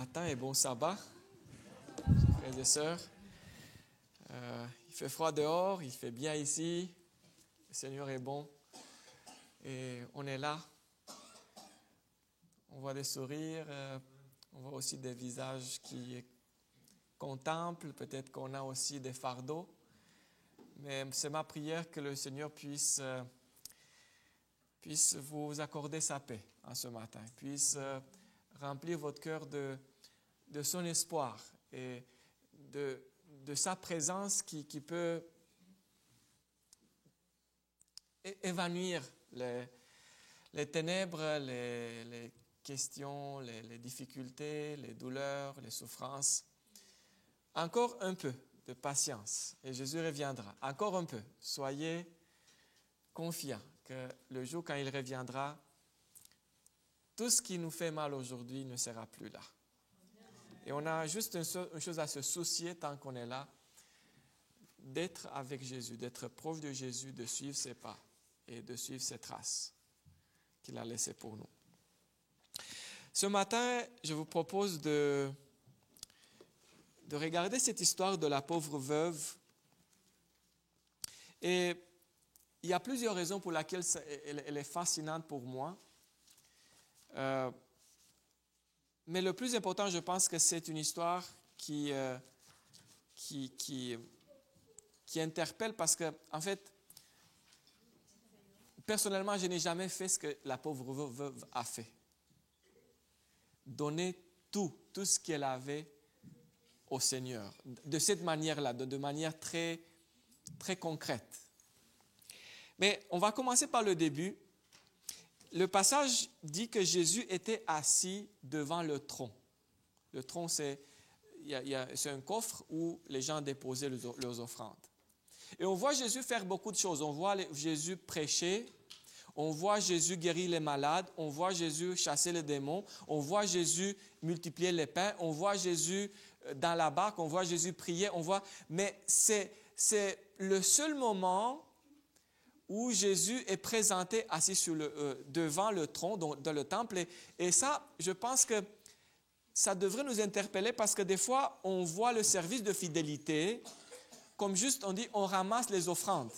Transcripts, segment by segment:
matin et bon sabbat, frères et sœurs. Il fait froid dehors, il fait bien ici. Le Seigneur est bon et on est là. On voit des sourires, on voit aussi des visages qui contemplent. Peut-être qu'on a aussi des fardeaux. Mais c'est ma prière que le Seigneur puisse vous accorder sa paix en ce matin, puisse remplir votre cœur de son espoir et de sa présence qui peut évanouir les ténèbres, les questions, les difficultés, les douleurs, les souffrances. Encore un peu de patience et Jésus reviendra. Encore un peu. Soyez confiants que le jour quand il reviendra, tout ce qui nous fait mal aujourd'hui ne sera plus là. Et on a juste une chose à se soucier tant qu'on est là, d'être avec Jésus, d'être proche de Jésus, de suivre ses pas et de suivre ses traces qu'il a laissées pour nous. Ce matin, je vous propose de regarder cette histoire de la pauvre veuve. Et il y a plusieurs raisons pour lesquelles elle est fascinante pour moi. Mais le plus important, je pense que c'est une histoire qui interpelle parce que, en fait, personnellement, je n'ai jamais fait ce que la pauvre veuve a fait. Donner tout ce qu'elle avait au Seigneur, de cette manière-là, de manière très, très concrète. Mais on va commencer par le début. Le passage dit que Jésus était assis devant le tronc. Le tronc, c'est un coffre où les gens déposaient leurs offrandes. Et on voit Jésus faire beaucoup de choses. On voit Jésus prêcher, on voit Jésus guérir les malades, on voit Jésus chasser les démons, on voit Jésus multiplier les pains, on voit Jésus dans la barque, on voit Jésus prier, mais c'est le seul moment où Jésus est présenté assis devant le tronc dans le temple. Et ça, je pense que ça devrait nous interpeller parce que des fois, on voit le service de fidélité comme juste, on dit, on ramasse les offrandes.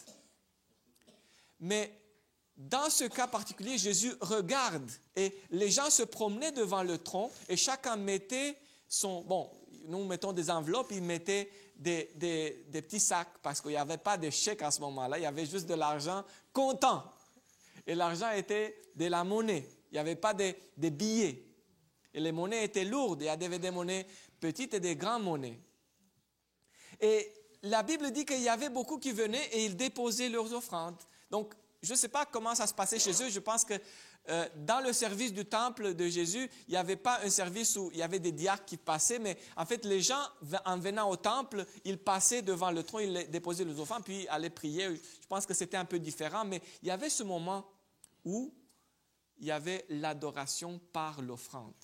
Mais dans ce cas particulier, Jésus regarde et les gens se promenaient devant le tronc et chacun mettait nous mettons des enveloppes, ils mettaient des petits sacs parce qu'il n'y avait pas de chèques à ce moment-là, il y avait juste de l'argent comptant. Et l'argent était de la monnaie, il n'y avait pas de billets. Et les monnaies étaient lourdes, il y avait des monnaies petites et des grandes monnaies. Et la Bible dit qu'il y avait beaucoup qui venaient et ils déposaient leurs offrandes. Donc, je ne sais pas comment ça se passait chez eux. Je pense que dans le service du temple de Jésus, il n'y avait pas un service où il y avait des diacres qui passaient, mais en fait, les gens, en venant au temple, ils passaient devant le trône, ils déposaient les offrandes, puis allaient prier. Je pense que c'était un peu différent, mais il y avait ce moment où il y avait l'adoration par l'offrande.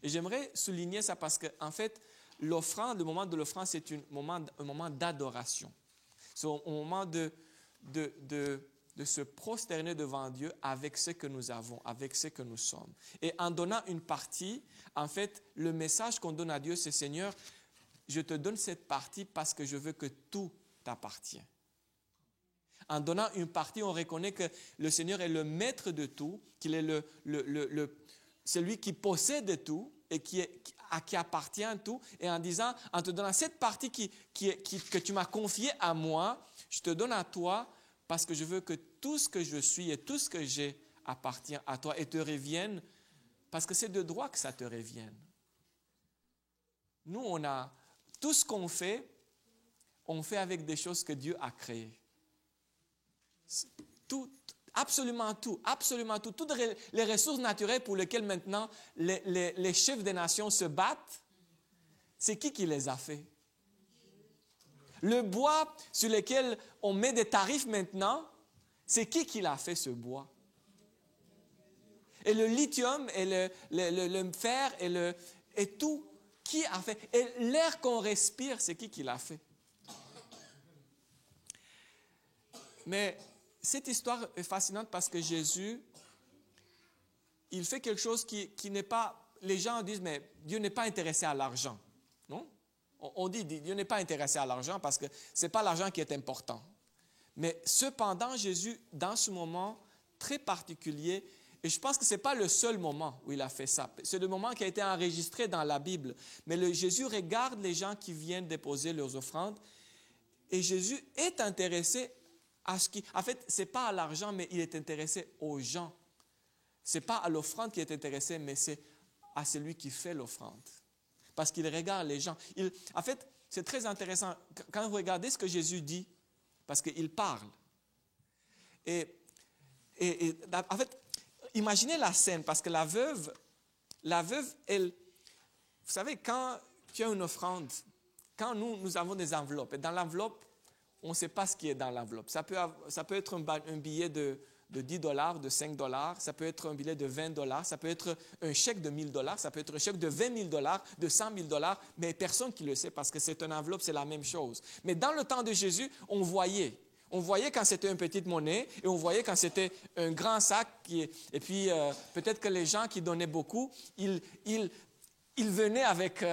Et j'aimerais souligner ça parce qu'en fait, l'offrande, le moment de l'offrande, c'est un moment d'adoration. C'est un moment de se prosterner devant Dieu avec ce que nous avons, avec ce que nous sommes. Et en donnant une partie, en fait, le message qu'on donne à Dieu, c'est « Seigneur, je te donne cette partie parce que je veux que tout t'appartienne. » En donnant une partie, on reconnaît que le Seigneur est le maître de tout, qu'il est celui qui possède tout et qui appartient à tout. Et en disant, en te donnant cette partie que tu m'as confiée à moi, je te donne à toi parce que je veux que tout ce que je suis et tout ce que j'ai appartient à toi et te revienne, parce que c'est de droit que ça te revienne. Nous, on a tout ce qu'on fait, on fait avec des choses que Dieu a créées. Tout, absolument tout, toutes les ressources naturelles pour lesquelles maintenant les chefs des nations se battent, c'est qui les a fait? Le bois sur lequel on met des tarifs maintenant, c'est qui l'a fait ce bois? Et le lithium et le fer et tout, qui a fait? Et l'air qu'on respire, c'est qui l'a fait? Mais cette histoire est fascinante parce que Jésus, il fait quelque chose qui n'est pas les gens disent, mais Dieu n'est pas intéressé à l'argent. Non? On dit, Dieu n'est pas intéressé à l'argent parce que ce n'est pas l'argent qui est important. Mais cependant, Jésus, dans ce moment très particulier, et je pense que ce n'est pas le seul moment où il a fait ça. C'est le moment qui a été enregistré dans la Bible. Mais Jésus regarde les gens qui viennent déposer leurs offrandes et Jésus est intéressé à ce qui... En fait, ce n'est pas à l'argent, mais il est intéressé aux gens. Ce n'est pas à l'offrande qu'il est intéressé, mais c'est à celui qui fait l'offrande. Parce qu'il regarde les gens. En fait, c'est très intéressant. Quand vous regardez ce que Jésus dit, parce qu'il parle. En fait, imaginez la scène, parce que la veuve, elle... Vous savez, quand tu as une offrande, quand nous avons des enveloppes, et dans l'enveloppe, on ne sait pas ce qui est dans l'enveloppe. Ça peut être un billet de $10, de $5, ça peut être un billet de $20, ça peut être un chèque de $1,000, ça peut être un chèque de $20,000, de $100,000, mais personne qui le sait parce que c'est une enveloppe, c'est la même chose. Mais dans le temps de Jésus, on voyait quand c'était une petite monnaie et on voyait quand c'était un grand sac. Et puis, peut-être que les gens qui donnaient beaucoup, ils venaient avec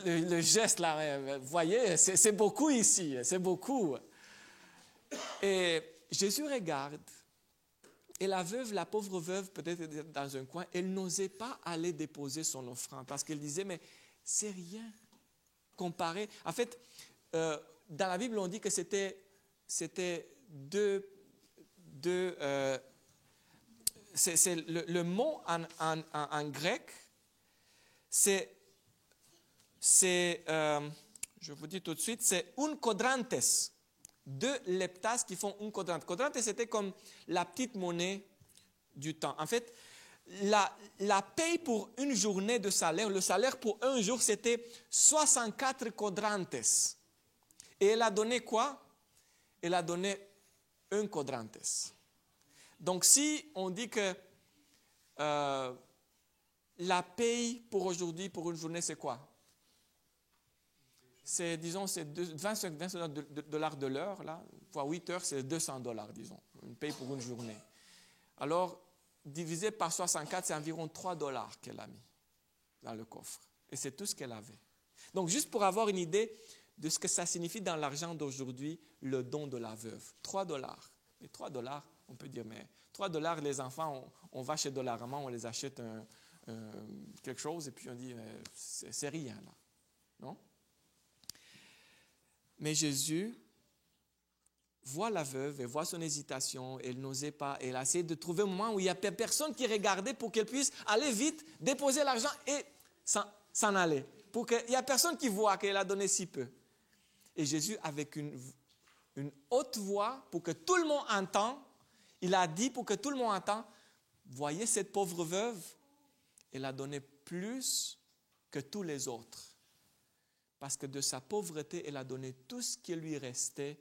le geste là. Vous voyez, c'est beaucoup ici, c'est beaucoup. Et Jésus regarde, et la pauvre veuve, peut-être dans un coin, elle n'osait pas aller déposer son offrande parce qu'elle disait, mais c'est rien comparé. En fait, dans la Bible, on dit que c'était c'est le mot en grec, je vous dis tout de suite, c'est un quadrantes. 2 leptas qui font un quadrante. Quadrante, c'était comme la petite monnaie du temps. En fait, la paye pour une journée de salaire, le salaire pour un jour, c'était 64 quadrantes. Et elle a donné quoi? Elle a donné un quadrantes. Donc, si on dit que la paye pour aujourd'hui, pour une journée, c'est quoi? C'est, disons, c'est $20 de l'heure, là, fois 8 heures, c'est $200, disons, une paye pour une journée. Alors, divisé par 64, c'est environ $3 qu'elle a mis dans le coffre. Et c'est tout ce qu'elle avait. Donc, juste pour avoir une idée de ce que ça signifie dans l'argent d'aujourd'hui, le don de la veuve. $3. Mais $3, on peut dire, mais $3, les enfants, on va chez Dollarama, on les achète quelque chose, et puis on dit, c'est rien, là. Non? Mais Jésus voit la veuve et voit son hésitation. Elle n'osait pas. Elle a essayé de trouver un moment où il n'y a personne qui regardait pour qu'elle puisse aller vite, déposer l'argent et s'en aller. Pour qu'il n'y ait personne qui voit qu'elle a donné si peu. Et Jésus, avec une haute voix, pour que tout le monde entende, il a dit pour que tout le monde entende, voyez cette pauvre veuve, elle a donné plus que tous les autres. Parce que de sa pauvreté, elle a donné tout ce qui lui restait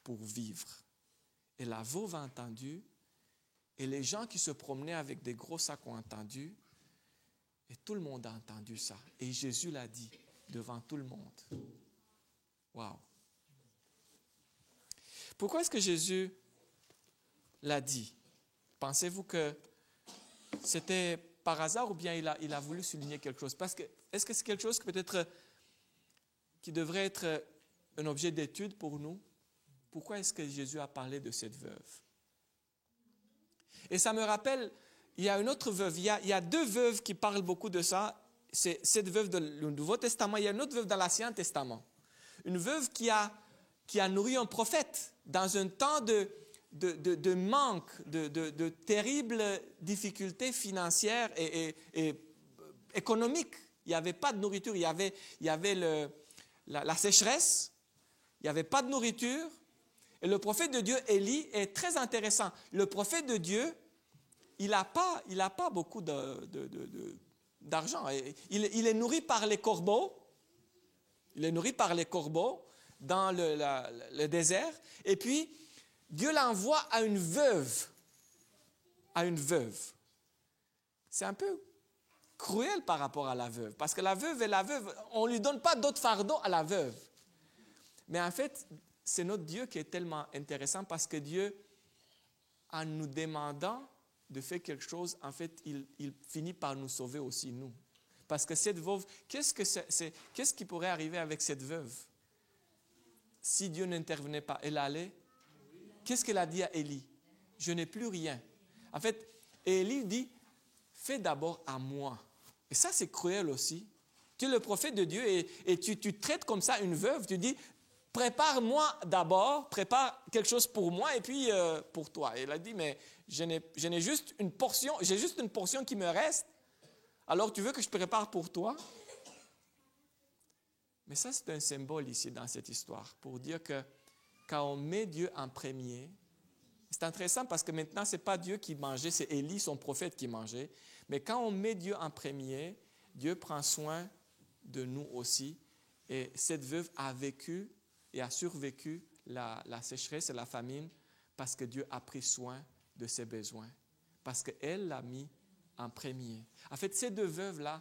pour vivre. Et la veuve a entendu, et les gens qui se promenaient avec des gros sacs ont entendu, et tout le monde a entendu ça. Et Jésus l'a dit devant tout le monde. Wow! Pourquoi est-ce que Jésus l'a dit? Pensez-vous que c'était par hasard ou bien il a voulu souligner quelque chose? Parce que, est-ce que c'est quelque chose que peut-être qui devrait être un objet d'étude pour nous? Pourquoi est-ce que Jésus a parlé de cette veuve? Et ça me rappelle, il y a une autre veuve, il y a 2 veuves qui parlent beaucoup de ça. C'est cette veuve du Nouveau Testament, il y a une autre veuve dans l'Ancien Testament. Une veuve qui a nourri un prophète dans un temps de manque, de terribles difficultés financières et économiques. Il n'y avait pas de nourriture, il y avait la sécheresse, il n'y avait pas de nourriture. Et le prophète de Dieu, Élie, est très intéressant. Le prophète de Dieu, il n'a pas beaucoup d'argent. Il est nourri par les corbeaux. Il est nourri par les corbeaux dans le désert. Et puis, Dieu l'envoie à une veuve. À une veuve. C'est un peu cruel par rapport à la veuve. Parce que la veuve, on ne lui donne pas d'autre fardeau à la veuve. Mais en fait, c'est notre Dieu qui est tellement intéressant parce que Dieu, en nous demandant de faire quelque chose, en fait, il finit par nous sauver aussi, nous. Parce que cette veuve, qu'est-ce qui pourrait arriver avec cette veuve? Si Dieu n'intervenait pas, elle allait. Qu'est-ce qu'elle a dit à Élie? Je n'ai plus rien. En fait, Élie dit, fais d'abord à moi. Et ça, c'est cruel aussi. Tu es le prophète de Dieu et tu traites comme ça une veuve. Tu dis, prépare-moi d'abord, prépare quelque chose pour moi et puis pour toi. Et elle a dit, mais je n'ai juste une portion, j'ai juste une portion qui me reste. Alors tu veux que je prépare pour toi? Mais ça, c'est un symbole ici dans cette histoire pour dire que quand on met Dieu en premier, c'est intéressant parce que maintenant, ce n'est pas Dieu qui mangeait, c'est Élie, son prophète, qui mangeait. Mais quand on met Dieu en premier, Dieu prend soin de nous aussi. Et cette veuve a vécu et a survécu la sécheresse et la famine parce que Dieu a pris soin de ses besoins, parce qu'elle l'a mis en premier. En fait, ces deux veuves-là,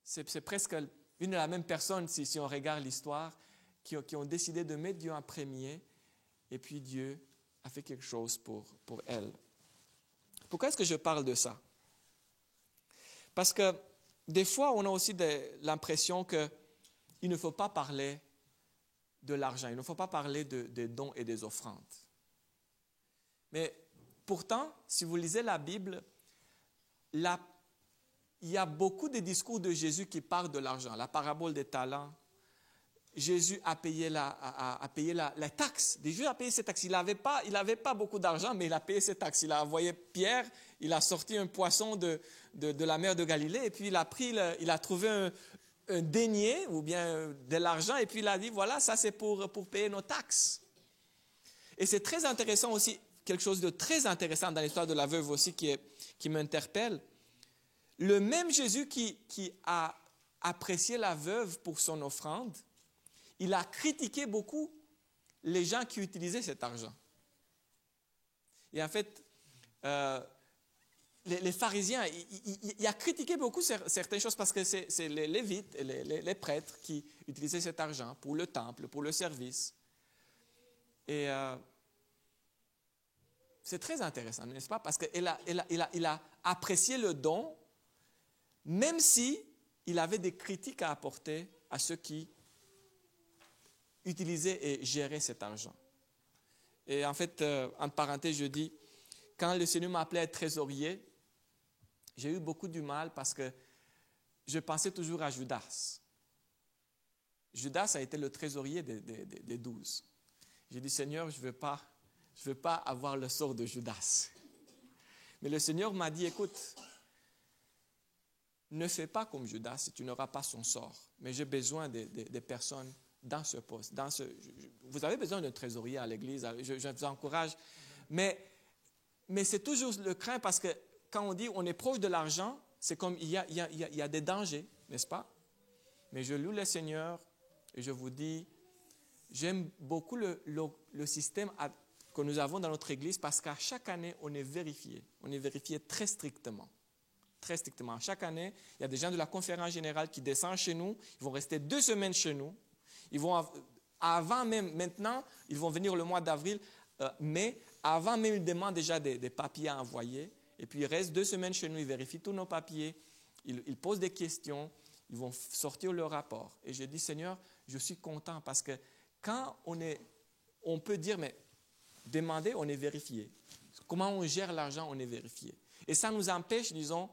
c'est presque une et la même personne si on regarde l'histoire, qui ont décidé de mettre Dieu en premier, et puis Dieu a fait quelque chose pour elles. Pourquoi est-ce que je parle de ça? Parce que des fois, on a aussi l'impression qu'il ne faut pas parler de l'argent, il ne faut pas parler des dons et des offrandes. Mais pourtant, si vous lisez la Bible, il y a beaucoup de discours de Jésus qui parlent de l'argent. La parabole des talents, Jésus a payé la taxe. Jésus a payé ses taxes. Il n'avait pas beaucoup d'argent, mais il a payé ses taxes. Il a envoyé Pierre, il a sorti un poisson de la mer de Galilée, et puis il a trouvé un denier, ou bien de l'argent, et puis il a dit, voilà, ça c'est pour payer nos taxes. Et c'est très intéressant aussi, quelque chose de très intéressant dans l'histoire de la veuve aussi qui m'interpelle. Le même Jésus qui a apprécié la veuve pour son offrande, il a critiqué beaucoup les gens qui utilisaient cet argent. Et en fait, les pharisiens, il a critiqué beaucoup certaines choses parce que c'est les Lévites et les prêtres qui utilisaient cet argent pour le temple, pour le service. Et c'est très intéressant, n'est-ce pas? Parce qu'il a apprécié le don, même si il avait des critiques à apporter à ceux qui utilisaient et géraient cet argent. Et en fait, en parenthèse, je dis, quand le Seigneur m'a appelé à être trésorier, j'ai eu beaucoup du mal parce que je pensais toujours à Judas. Judas a été le trésorier des 12. J'ai dit, Seigneur, je ne veux pas avoir le sort de Judas. Mais le Seigneur m'a dit, écoute, ne fais pas comme Judas si tu n'auras pas son sort. Mais j'ai besoin des personnes dans ce poste. Vous avez besoin d'un trésorier à l'église, je vous encourage. Mais c'est toujours le craint parce que quand on dit on est proche de l'argent, c'est comme il y a des dangers, n'est-ce pas? Mais je loue le Seigneur et je vous dis, j'aime beaucoup le système que nous avons dans notre église parce qu'à chaque année, on est vérifié. On est vérifié très strictement. Très strictement. Chaque année, il y a des gens de la conférence générale qui descendent chez nous. Ils vont rester 2 semaines chez nous. Ils vont, avant même, maintenant, ils vont venir le mois d'avril, mais avant même, ils demandent déjà des papiers à envoyer. Et puis, ils restent 2 semaines chez nous. Ils vérifient tous nos papiers. Ils posent des questions. Ils vont sortir leur rapport. Et je dis, Seigneur, je suis content parce que quand on peut dire, mais demander, on est vérifié. Comment on gère l'argent, on est vérifié. Et ça nous empêche, disons,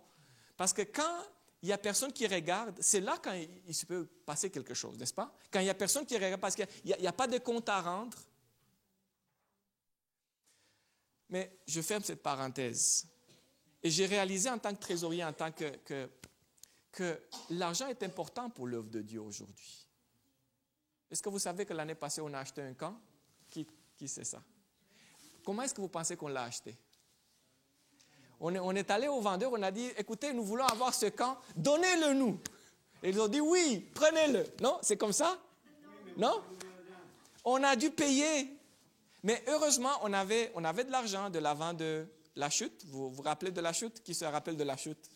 parce que quand il n'y a personne qui regarde, c'est là quand il se peut passer quelque chose, n'est-ce pas? Quand il n'y a personne qui regarde, parce qu'il n'y a pas de compte à rendre. Mais je ferme cette parenthèse. Et j'ai réalisé en tant que trésorier, en tant que l'argent est important pour l'œuvre de Dieu aujourd'hui. Est-ce que vous savez que l'année passée, on a acheté un camp? Qui sait ça? Comment est-ce que vous pensez qu'on l'a acheté? On est allé au vendeur, on a dit, écoutez, nous voulons avoir ce camp, donnez-le nous. Et ils ont dit, oui, prenez-le. Non, c'est comme ça? Non? On a dû payer. Mais heureusement, on avait de l'argent de la vente de la chute. Vous vous rappelez de la chute? Qui se rappelle de la chute?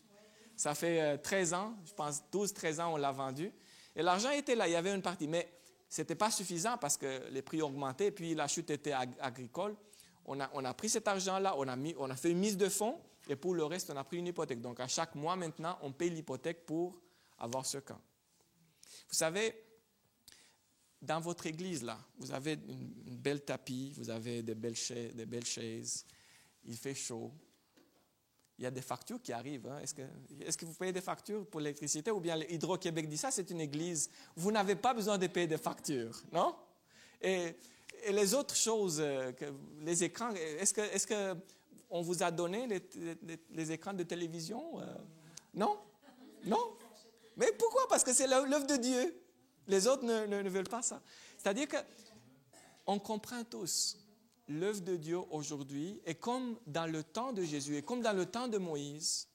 Ça fait 13 ans, je pense 12-13 ans, on l'a vendu. Et l'argent était là, il y avait une partie. Mais ce n'était pas suffisant parce que les prix augmentaient et puis la chute était agricole. On a pris cet argent-là, on a fait une mise de fonds, et pour le reste, on a pris une hypothèque. Donc, à chaque mois, maintenant, on paye l'hypothèque pour avoir ce camp. Vous savez, dans votre église, là, vous avez une belle tapis, vous avez des belles chaises, il fait chaud. Il y a des factures qui arrivent. Hein. Est-ce que vous payez des factures pour l'électricité ou bien Hydro-Québec dit ça, c'est une église. Vous n'avez pas besoin de payer des factures, non? Et les autres choses, les écrans, est-ce que on vous a donné les écrans de télévision? Non? Non? Mais pourquoi? Parce que c'est l'œuvre de Dieu. Les autres ne veulent pas ça. C'est-à-dire qu'on comprend tous l'œuvre de Dieu aujourd'hui, et comme dans le temps de Jésus, et comme dans le temps de Moïse,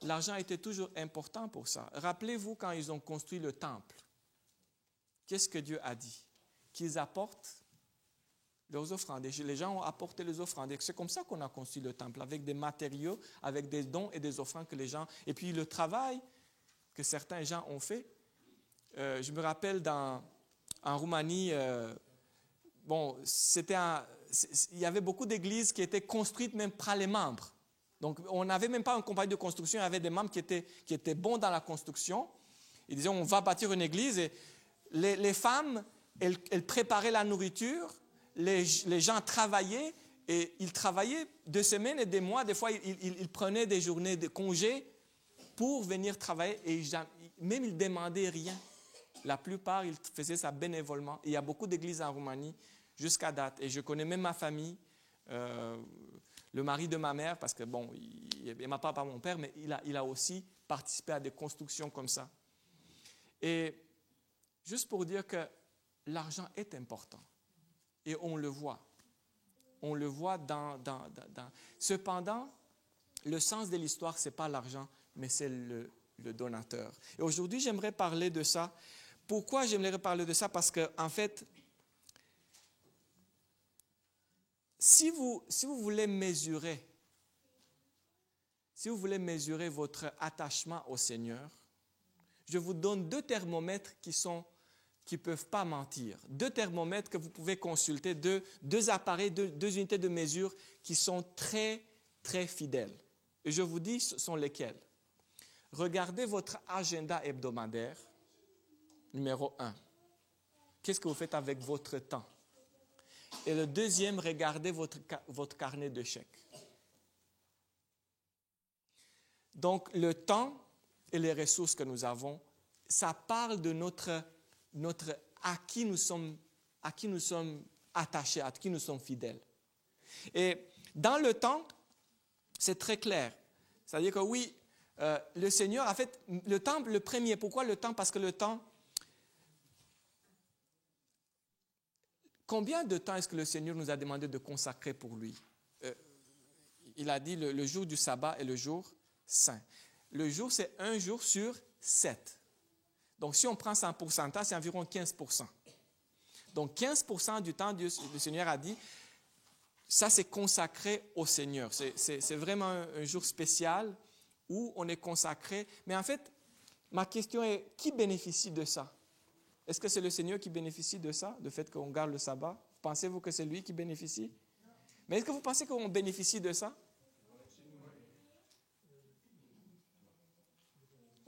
l'argent était toujours important pour ça. Rappelez-vous quand ils ont construit le temple, qu'est-ce que Dieu a dit? Qu'ils apportent leurs offrandes. Et les gens ont apporté les offrandes. Et c'est comme ça qu'on a construit le temple, avec des matériaux, avec des dons et des offrandes que les gens... Et puis le travail que certains gens ont fait. Je me rappelle en Roumanie, il y avait beaucoup d'églises qui étaient construites même par les membres. Donc, on n'avait même pas une compagnie de construction, il y avait des membres qui étaient bons dans la construction. Ils disaient, on va bâtir une église. Et les femmes, elles préparaient la nourriture, les gens travaillaient, et ils travaillaient 2 semaines et des mois. Des fois, ils prenaient des journées de congé pour venir travailler, et même ils ne demandaient rien. La plupart, ils faisaient ça bénévolement. Et il y a beaucoup d'églises en Roumanie jusqu'à date. Et je connais même ma famille, le mari de ma mère, parce que, bon, il ne m'a pas par mon père, mais il a aussi participé à des constructions comme ça. Et juste pour dire que l'argent est important. Et on le voit. On le voit dans... Cependant, le sens de l'histoire, ce n'est pas l'argent, mais c'est le donateur. Et aujourd'hui, j'aimerais parler de ça. Pourquoi j'aimerais parler de ça? Parce que, en fait, si vous voulez mesurer votre attachement au Seigneur, je vous donne 2 thermomètres qui ne peuvent pas mentir. 2 thermomètres que vous pouvez consulter, 2 appareils, 2 unités de mesure qui sont très, très fidèles. Et je vous dis, ce sont lesquels? Regardez votre agenda hebdomadaire, numéro 1. Qu'est-ce que vous faites avec votre temps? Et le deuxième, regardez votre carnet de chèques. Donc, le temps et les ressources que nous avons, ça parle de à qui nous sommes attachés, à qui nous sommes fidèles. Et dans le temps, c'est très clair. C'est-à-dire que oui, le Seigneur a fait le temps, le premier. Pourquoi le temps? Parce que le temps, combien de temps est-ce que le Seigneur nous a demandé de consacrer pour lui? Il a dit le jour du sabbat est le jour saint. Le jour, c'est 1 jour sur 7. Donc, si on prend ça en pourcentage, c'est environ 15%. Donc, 15% du temps, le Seigneur a dit, ça, c'est consacré au Seigneur. C'est vraiment un jour spécial où on est consacré. Mais en fait, ma question est, qui bénéficie de ça? Est-ce que c'est le Seigneur qui bénéficie de ça, du fait qu'on garde le sabbat? Pensez-vous que c'est lui qui bénéficie? Mais est-ce que vous pensez qu'on bénéficie de ça?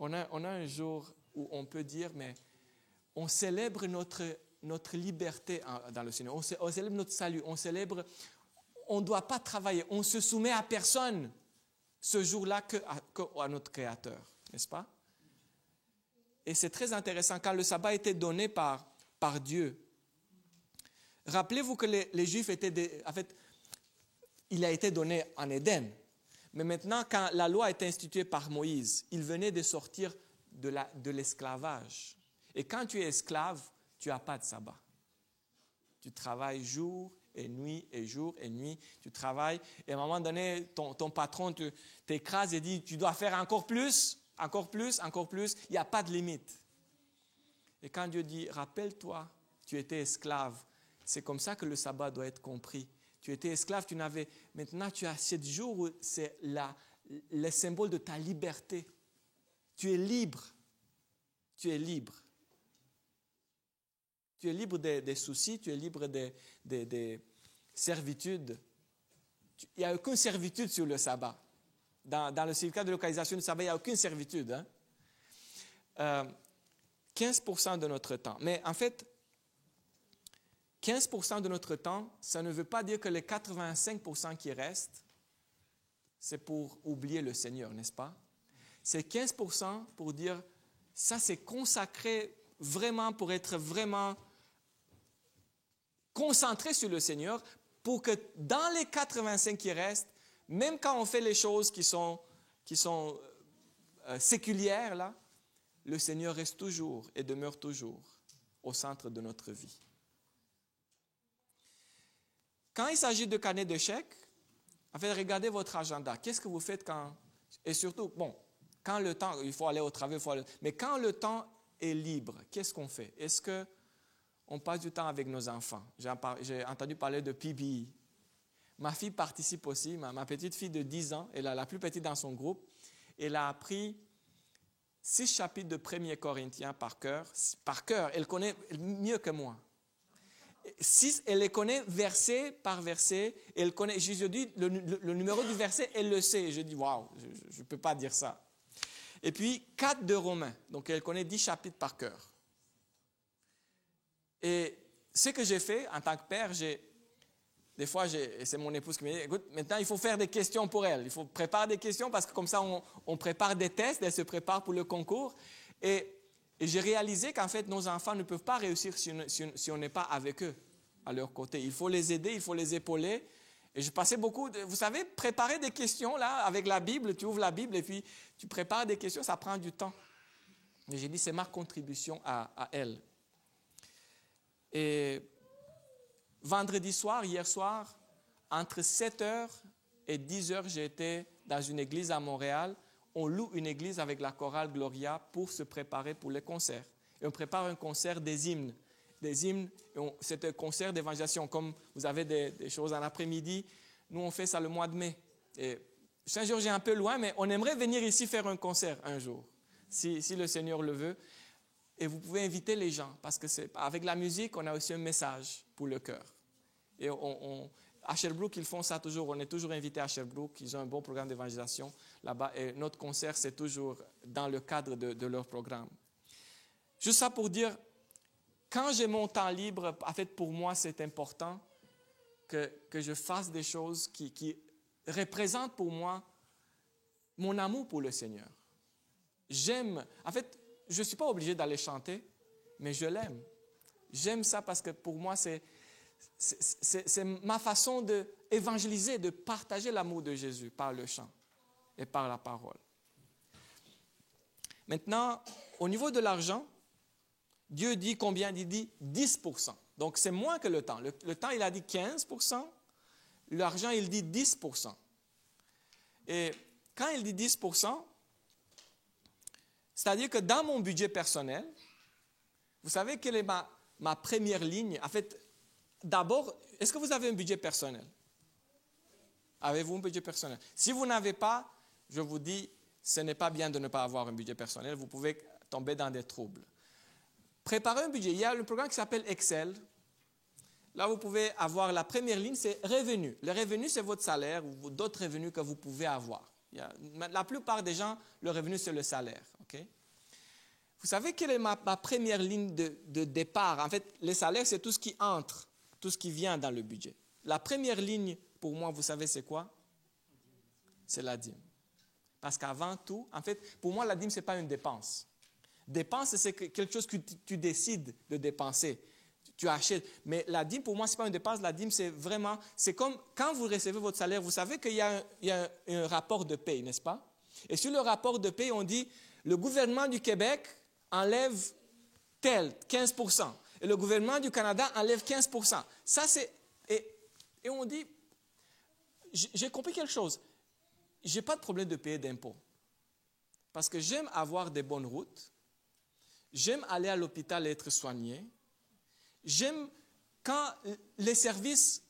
On a un jour où on peut dire, mais on célèbre notre liberté dans le Seigneur. On célèbre notre salut. On ne doit pas travailler. On se soumet à personne ce jour-là qu'à notre Créateur, n'est-ce pas? Et c'est très intéressant, quand le sabbat a été donné par Dieu, rappelez-vous que les Juifs en fait, il a été donné en Éden. Mais maintenant, quand la loi a été instituée par Moïse, il venait de sortir de l'esclavage. Et quand tu es esclave, tu n'as pas de sabbat. Tu travailles jour et nuit, et jour et nuit, tu travailles. Et à un moment donné, ton patron t'écrase et dit, tu dois faire encore plus, encore plus, encore plus. Il n'y a pas de limite. Et quand Dieu dit, rappelle-toi, tu étais esclave. C'est comme ça que le sabbat doit être compris. Tu étais esclave, maintenant tu as 7 jours où c'est le symbole de ta liberté. Tu es libre. Tu es libre. Tu es libre des soucis, tu es libre servitude. Il n'y a aucune servitude sur le sabbat. Dans le certificat de localisation du sabbat, il n'y a aucune servitude. 15% de notre temps. Mais en fait, 15% de notre temps, ça ne veut pas dire que les 85% qui restent, c'est pour oublier le Seigneur, n'est-ce pas? C'est 15% pour dire, ça c'est consacré vraiment pour être vraiment concentré sur le Seigneur, pour que dans les 85 qui restent, même quand on fait les choses qui sont séculières, là, le Seigneur reste toujours et demeure toujours au centre de notre vie. Quand il s'agit de carnet de chèques, en fait, regardez votre agenda. Qu'est-ce que vous faites quand... Et surtout, quand le temps, il faut aller au travail, mais quand le temps est libre, qu'est-ce qu'on fait? Est-ce qu'on passe du temps avec nos enfants? J'ai entendu parler de PBE. Ma fille participe aussi, ma petite fille de 10 ans, elle est la plus petite dans son groupe. Elle a appris 6 chapitres de 1er Corinthiens par cœur. Elle connaît mieux que moi. Elle les connaît verset par verset. Elle connaît, je dis le numéro du verset, elle le sait. Je dis, waouh, je ne peux pas dire ça. Et puis, 4 de Romains. Donc, elle connaît 10 chapitres par cœur. Et ce que j'ai fait en tant que père, des fois, c'est mon épouse qui me dit, écoute, maintenant, il faut faire des questions pour elle. Il faut préparer des questions parce que comme ça, on prépare des tests, elle se prépare pour le concours. Et j'ai réalisé qu'en fait, nos enfants ne peuvent pas réussir si on n'est pas avec eux, à leur côté. Il faut les aider, il faut les épauler. Et je passais vous savez, préparer des questions, là, avec la Bible, tu ouvres la Bible et puis tu prépares des questions, ça prend du temps. Mais j'ai dit, c'est ma contribution à elle. Et vendredi soir, hier soir, entre 7h et 10h, j'étais dans une église à Montréal. On loue une église avec la chorale Gloria pour se préparer pour les concerts. Et on prépare un concert des hymnes. C'est un concert d'évangélisation. Comme vous avez des choses en après-midi, nous on fait ça le mois de mai. Et Saint-Georges est un peu loin, mais on aimerait venir ici faire un concert un jour, si le Seigneur le veut. Et vous pouvez inviter les gens, parce que avec la musique, on a aussi un message pour le cœur. Et à Sherbrooke, ils font ça toujours. On est toujours invité à Sherbrooke. Ils ont un bon programme d'évangélisation là-bas. Et notre concert, c'est toujours dans le cadre de leur programme. Juste ça pour dire, quand j'ai mon temps libre, en fait, pour moi, c'est important que je fasse des choses qui représentent pour moi mon amour pour le Seigneur. En fait, je ne suis pas obligé d'aller chanter, mais je l'aime. J'aime ça parce que pour moi, c'est ma façon d'évangéliser, de partager l'amour de Jésus par le chant et par la parole. Maintenant, au niveau de l'argent, Dieu dit combien? Il dit 10%. Donc, c'est moins que le temps. Le temps, il a dit 15%. L'argent, il dit 10%. Et quand il dit 10%, c'est-à-dire que dans mon budget personnel, vous savez quelle est ma première ligne? En fait, d'abord, est-ce que vous avez un budget personnel? Avez-vous un budget personnel? Si vous n'avez pas, je vous dis, ce n'est pas bien de ne pas avoir un budget personnel. Vous pouvez tomber dans des troubles. Préparez un budget. Il y a le programme qui s'appelle Excel. Là, vous pouvez avoir la première ligne, c'est revenus. Le revenu, c'est votre salaire ou d'autres revenus que vous pouvez avoir. La plupart des gens, le revenu, c'est le salaire. Okay? Vous savez quelle est ma première ligne de départ? En fait, les salaires, c'est tout ce qui entre, tout ce qui vient dans le budget. La première ligne, pour moi, vous savez, c'est quoi? C'est la dîme. Parce qu'avant tout, en fait, pour moi, la dîme, ce n'est pas une dépense. Dépense, c'est quelque chose que tu décides de dépenser. Tu achètes. Mais la dîme, pour moi, ce n'est pas une dépense. La dîme, c'est comme quand vous recevez votre salaire, vous savez qu'il y a un rapport de paye, n'est-ce pas? Et sur le rapport de paye, on dit, le gouvernement du Québec enlève tel, 15%. Et le gouvernement du Canada enlève 15%. Ça, c'est... Et on dit, j'ai compris quelque chose. Je n'ai pas de problème de payer d'impôts. Parce que j'aime avoir des bonnes routes. J'aime aller à l'hôpital et être soigné. J'aime quand les services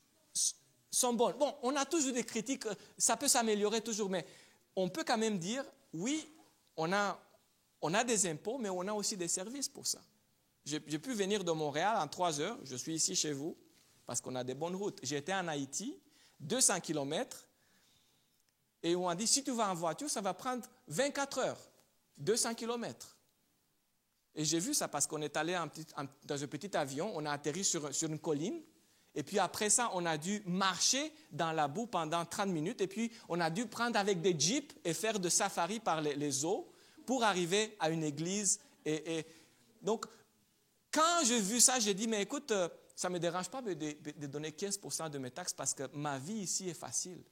sont bons. Bon, on a toujours des critiques, ça peut s'améliorer toujours, mais on peut quand même dire, oui, on a des impôts, mais on a aussi des services pour ça. J'ai pu venir de Montréal en 3 heures, je suis ici chez vous, parce qu'on a des bonnes routes. J'étais en Haïti, 200 km, et on a dit, si tu vas en voiture, ça va prendre 24 heures, 200 km. Et j'ai vu ça parce qu'on est allé dans un petit avion, on a atterri sur une colline, et puis après ça, on a dû marcher dans la boue pendant 30 minutes, et puis on a dû prendre avec des jeeps et faire de safari par les eaux pour arriver à une église. Et donc, quand j'ai vu ça, j'ai dit, mais écoute, ça ne me dérange pas de donner 15% de mes taxes parce que ma vie ici est facile.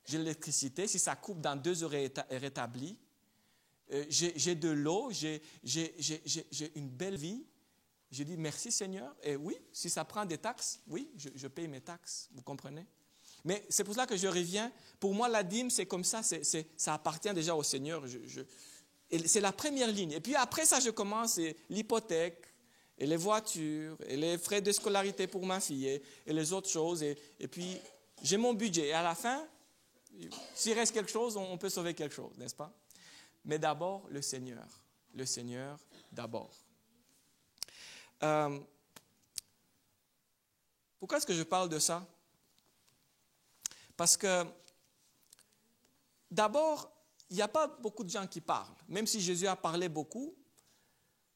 J'ai l'électricité, si ça coupe dans 2 heures est rétabli. J'ai de l'eau, j'ai une belle vie. J'ai dit merci Seigneur. Et oui, si ça prend des taxes, oui, je paye mes taxes. Vous comprenez? Mais c'est pour cela que je reviens. Pour moi, la dîme, c'est comme ça, ça appartient déjà au Seigneur. Et c'est la première ligne. Et puis après ça, je commence l'hypothèque, et les voitures, et les frais de scolarité pour ma fille, et les autres choses. Et puis, j'ai mon budget. Et à la fin, s'il reste quelque chose, on peut sauver quelque chose, n'est-ce pas? Mais d'abord, le Seigneur. Le Seigneur d'abord. Pourquoi est-ce que je parle de ça? Parce que, d'abord, il n'y a pas beaucoup de gens qui parlent. Même si Jésus a parlé beaucoup,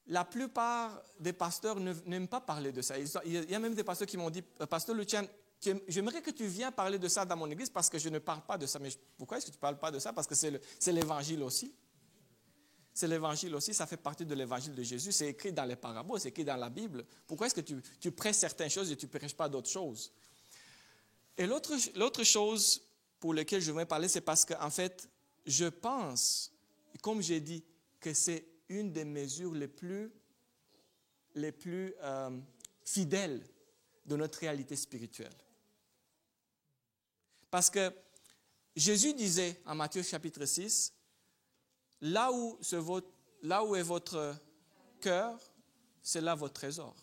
la plupart des pasteurs n'aiment pas parler de ça. Il y a même des pasteurs qui m'ont dit, Pasteur Lucien, j'aimerais que tu viennes parler de ça dans mon église parce que je ne parle pas de ça. Mais pourquoi est-ce que tu ne parles pas de ça? Parce que c'est l'évangile aussi. C'est l'évangile aussi, ça fait partie de l'évangile de Jésus. C'est écrit dans les paraboles, c'est écrit dans la Bible. Pourquoi est-ce que tu prêches certaines choses et tu ne prêches pas d'autres choses? Et l'autre chose pour laquelle je voudrais parler, c'est parce qu'en fait, je pense, comme j'ai dit, que c'est une des mesures les plus fidèles de notre réalité spirituelle. Parce que Jésus disait en Matthieu chapitre 6, là où est votre cœur, c'est là votre trésor.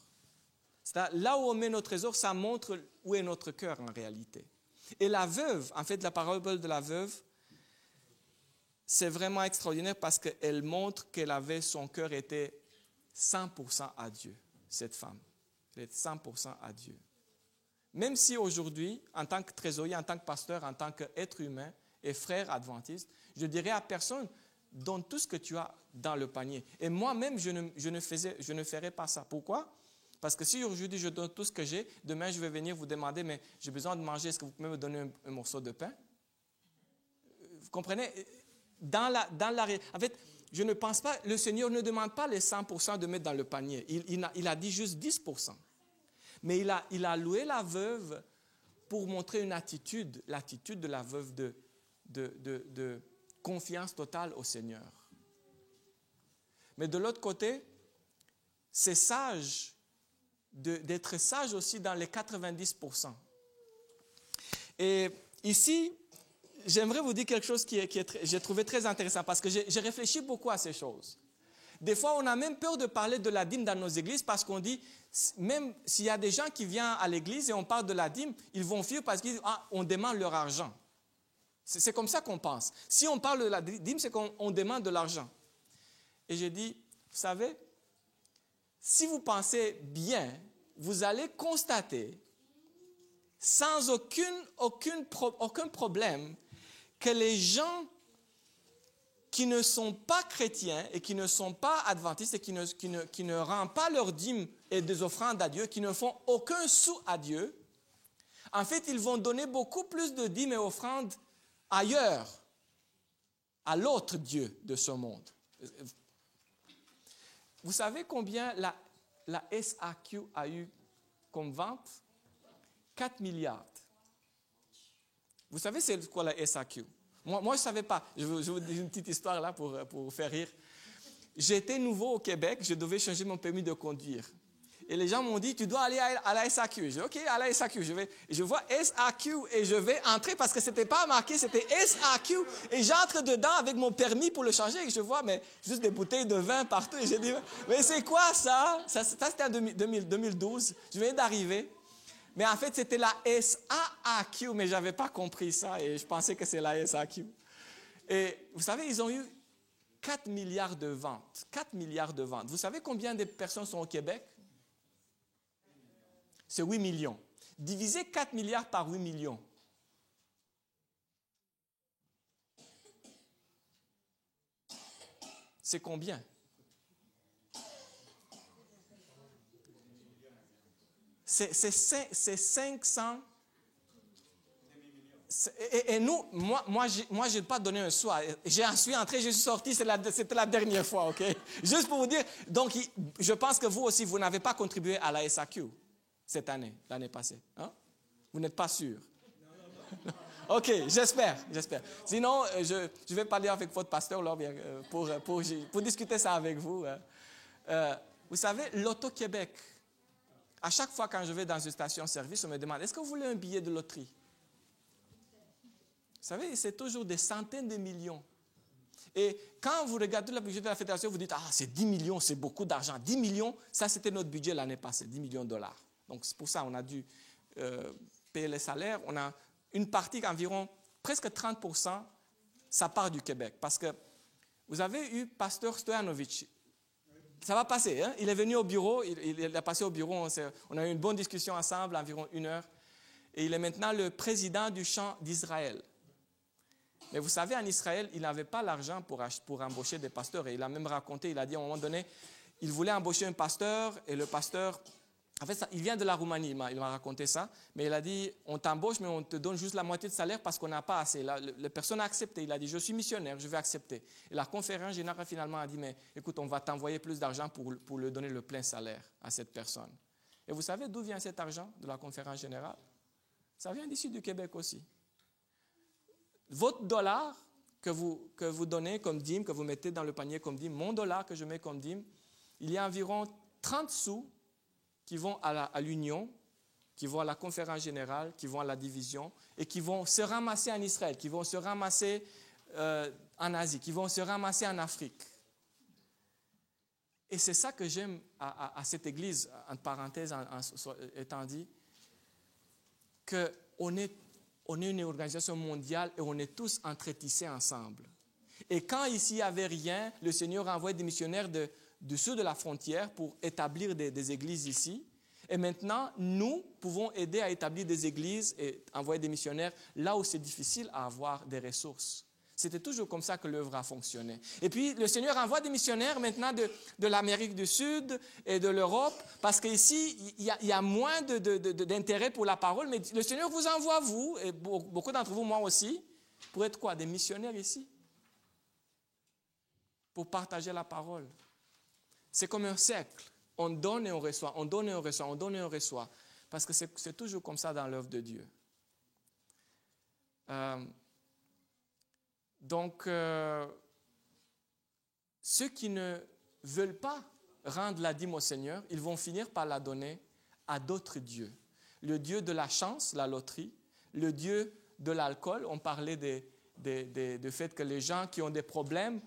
C'est-à-dire, là où on met notre trésor, ça montre où est notre cœur en réalité. Et la veuve, en fait, la parabole de la veuve, c'est vraiment extraordinaire parce qu'elle montre qu'elle avait, son cœur était 100% à Dieu, cette femme. Elle est 100% à Dieu. Même si aujourd'hui, en tant que trésorier, en tant que pasteur, en tant qu'être humain et frère adventiste, je dirais à personne, donne tout ce que tu as dans le panier. Et moi-même, je ne ferais pas ça. Pourquoi? Parce que si aujourd'hui je donne tout ce que j'ai, demain je vais venir vous demander, mais j'ai besoin de manger, est-ce que vous pouvez me donner un morceau de pain? Vous comprenez? En fait, je ne pense pas, le Seigneur ne demande pas les 100% de mettre dans le panier. Il a dit juste 10%. Mais il a loué la veuve pour montrer une attitude, l'attitude de la veuve de confiance totale au Seigneur. Mais de l'autre côté, c'est sage d'être sage aussi dans les 90%. Et ici, j'aimerais vous dire quelque chose j'ai trouvé très intéressant parce que j'ai réfléchi beaucoup à ces choses. Des fois, on a même peur de parler de la dîme dans nos églises parce qu'on dit, même s'il y a des gens qui viennent à l'église et on parle de la dîme, ils vont fuir parce qu'on demande leur argent. C'est comme ça qu'on pense. Si on parle de la dîme, c'est qu'on demande de l'argent. Et j'ai dit, vous savez, si vous pensez bien, vous allez constater, sans aucun problème, que les gens qui ne sont pas chrétiens et qui ne sont pas adventistes et qui ne rendent pas leurs dîmes et des offrandes à Dieu, qui ne font aucun sou à Dieu, en fait, ils vont donner beaucoup plus de dîmes et offrandes ailleurs, à l'autre Dieu de ce monde. Vous savez combien la SAQ a eu comme vente? 4 milliards. Vous savez c'est quoi la SAQ? Moi je ne savais pas. Je vous dis une petite histoire là pour faire rire. J'étais nouveau au Québec, je devais changer mon permis de conduire. Et les gens m'ont dit, tu dois aller à la SAQ. J'ai dit, OK, à la SAQ. Je vois SAQ et je vais entrer parce que ce n'était pas marqué, c'était SAQ. Et j'entre dedans avec mon permis pour le changer et je vois juste des bouteilles de vin partout. Et j'ai dit, mais c'est quoi ça? Ça c'était en 2012. Je venais d'arriver. Mais en fait, c'était la SAAQ, mais je n'avais pas compris ça et je pensais que c'est la SAQ. Et vous savez, ils ont eu 4 milliards de ventes. 4 milliards de ventes. Vous savez combien de personnes sont au Québec? C'est 8 millions. Divisez 4 milliards par 8 millions. C'est combien? C'est 500. Et nous, moi je n'ai pas donné un sou. Je suis entré, je suis sorti, c'était la dernière fois, ok? Juste pour vous dire, donc je pense que vous aussi, vous n'avez pas contribué à la SAQ cette année, l'année passée. Hein? Vous n'êtes pas sûr? Ok, j'espère. Sinon, je vais parler avec votre pasteur là, pour discuter ça avec vous. Vous savez, l'Auto-Québec, à chaque fois quand je vais dans une station-service, on me demande, est-ce que vous voulez un billet de loterie? Vous savez, c'est toujours des centaines de millions. Et quand vous regardez le budget de la fédération, vous dites, c'est 10 millions, c'est beaucoup d'argent. 10 millions, ça c'était notre budget l'année passée, 10 millions de dollars. Donc c'est pour ça qu'on a dû payer les salaires. On a une partie environ, presque 30%, ça part du Québec. Parce que vous avez eu Pasteur Stojanovic. Ça va passer, hein? Il est venu au bureau, il a passé au bureau, on a eu une bonne discussion ensemble, environ 1 heure. Et il est maintenant le président du chant d'Israël. Mais vous savez, en Israël, il n'avait pas l'argent pour embaucher des pasteurs. Et il a même raconté, il a dit à un moment donné, il voulait embaucher un pasteur, et le pasteur, en fait, il vient de la Roumanie, il m'a raconté ça, mais il a dit, on t'embauche, mais on te donne juste la moitié de salaire parce qu'on n'a pas assez. La personne a accepté, il a dit, je suis missionnaire, je vais accepter. Et la conférence générale, finalement, a dit, mais écoute, on va t'envoyer plus d'argent pour lui donner le plein salaire à cette personne. Et vous savez d'où vient cet argent de la conférence générale? Ça vient d'ici du Québec aussi. Votre dollar que vous donnez comme dîme, que vous mettez dans le panier comme dîme, mon dollar que je mets comme dîme, il y a environ 30 sous qui vont à l'union, qui vont à la conférence générale, qui vont à la division, et qui vont se ramasser en Israël, qui vont se ramasser en Asie, qui vont se ramasser en Afrique. Et c'est ça que j'aime à cette église, entre parenthèses étant dit, qu'on est une organisation mondiale et on est tous entretissés ensemble. Et quand ici il n'y avait rien, le Seigneur a envoyé des missionnaires du sud de la frontière pour établir des églises ici. Et maintenant, nous pouvons aider à établir des églises et envoyer des missionnaires là où c'est difficile à avoir des ressources. C'était toujours comme ça que l'œuvre a fonctionné. Et puis, le Seigneur envoie des missionnaires maintenant de l'Amérique du Sud et de l'Europe, parce qu'ici, il y a moins d'intérêt pour la parole, mais le Seigneur vous envoie, vous, et beaucoup d'entre vous, moi aussi, pour être quoi? Des missionnaires ici, pour partager la parole. C'est comme un cercle. On donne et on reçoit, on donne et on reçoit, on donne et on reçoit. Parce que c'est toujours comme ça dans l'œuvre de Dieu. Donc, ceux qui ne veulent pas rendre la dîme au Seigneur, ils vont finir par la donner à d'autres dieux. Le dieu de la chance, la loterie, le dieu de l'alcool, on parlait du fait que les gens qui ont des problèmes,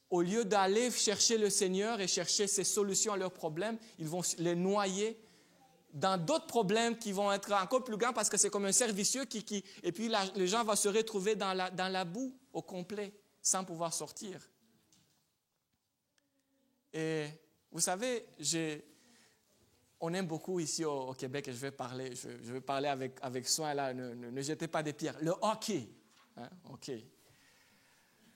au lieu d'aller chercher le Seigneur et chercher ses solutions à leurs problèmes, ils vont les noyer dans d'autres problèmes qui vont être encore plus grands parce que c'est comme un cercle vicieux et puis les gens vont se retrouver dans la boue au complet sans pouvoir sortir. Et vous savez, on aime beaucoup ici au Québec et je vais parler avec soin là, ne jetez pas des pierres. Le hockey. Hein, hockey.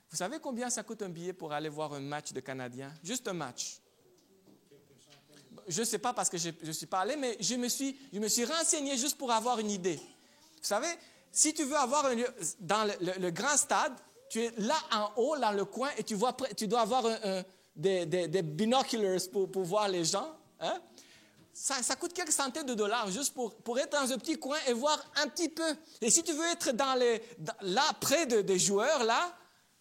Vous savez combien ça coûte un billet pour aller voir un match de Canadiens? Juste un match. Je ne sais pas parce que je ne suis pas allé, mais je me suis renseigné juste pour avoir une idée. Vous savez, si tu veux avoir un lieu, dans le grand stade, tu es là en haut, dans le coin, et tu dois avoir des binoculars pour voir les gens. Hein? Ça coûte quelques centaines de dollars juste pour être dans un petit coin et voir un petit peu. Et si tu veux être là, près des joueurs, là,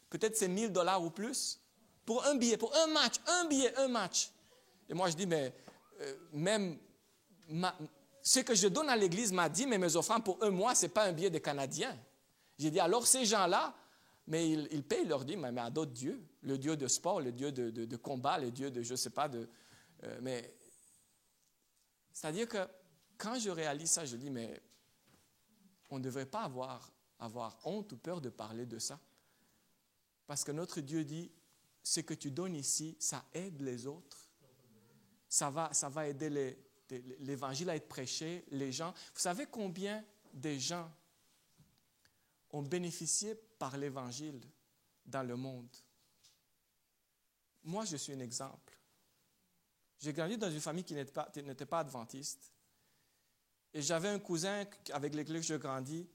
peut-être c'est $1,000 ou plus, pour un billet, pour un match, un match. Et moi, je dis, mais même ce que je donne à l'Église m'a dit, mais mes offrandes pour un mois, ce n'est pas un billet des Canadiens. J'ai dit, alors ces gens-là, mais ils payent leur dîme, mais à d'autres dieux. Le dieu de sport, le dieu de combat, le dieu de, je ne sais pas, mais c'est-à-dire que quand je réalise ça, je dis, mais on ne devrait pas avoir honte ou peur de parler de ça. Parce que notre Dieu dit, ce que tu donnes ici, ça aide les autres. Ça va aider l'évangile à être prêché, les gens... Vous savez combien de gens ont bénéficié par l'évangile dans le monde? Moi, je suis un exemple. J'ai grandi dans une famille qui n'était pas adventiste. Et j'avais un cousin avec lequel je grandis.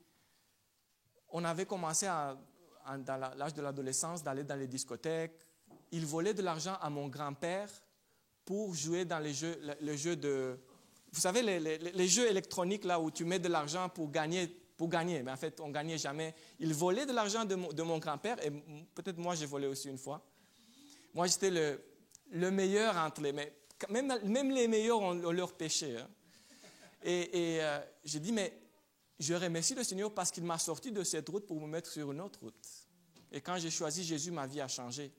On avait commencé dans l'âge de l'adolescence d'aller dans les discothèques. Il volait de l'argent à mon grand-père pour jouer dans les jeux de... Vous savez, les jeux électroniques là où tu mets de l'argent pour gagner. Mais en fait, on ne gagnait jamais. Il volait de l'argent de mon grand-père et peut-être moi, j'ai volé aussi une fois. Moi, j'étais le meilleur entre les... Mais même les meilleurs ont leur péché. Hein. Et j'ai dit, mais je remercie le Seigneur parce qu'il m'a sorti de cette route pour me mettre sur une autre route. Et quand j'ai choisi Jésus, ma vie a changé.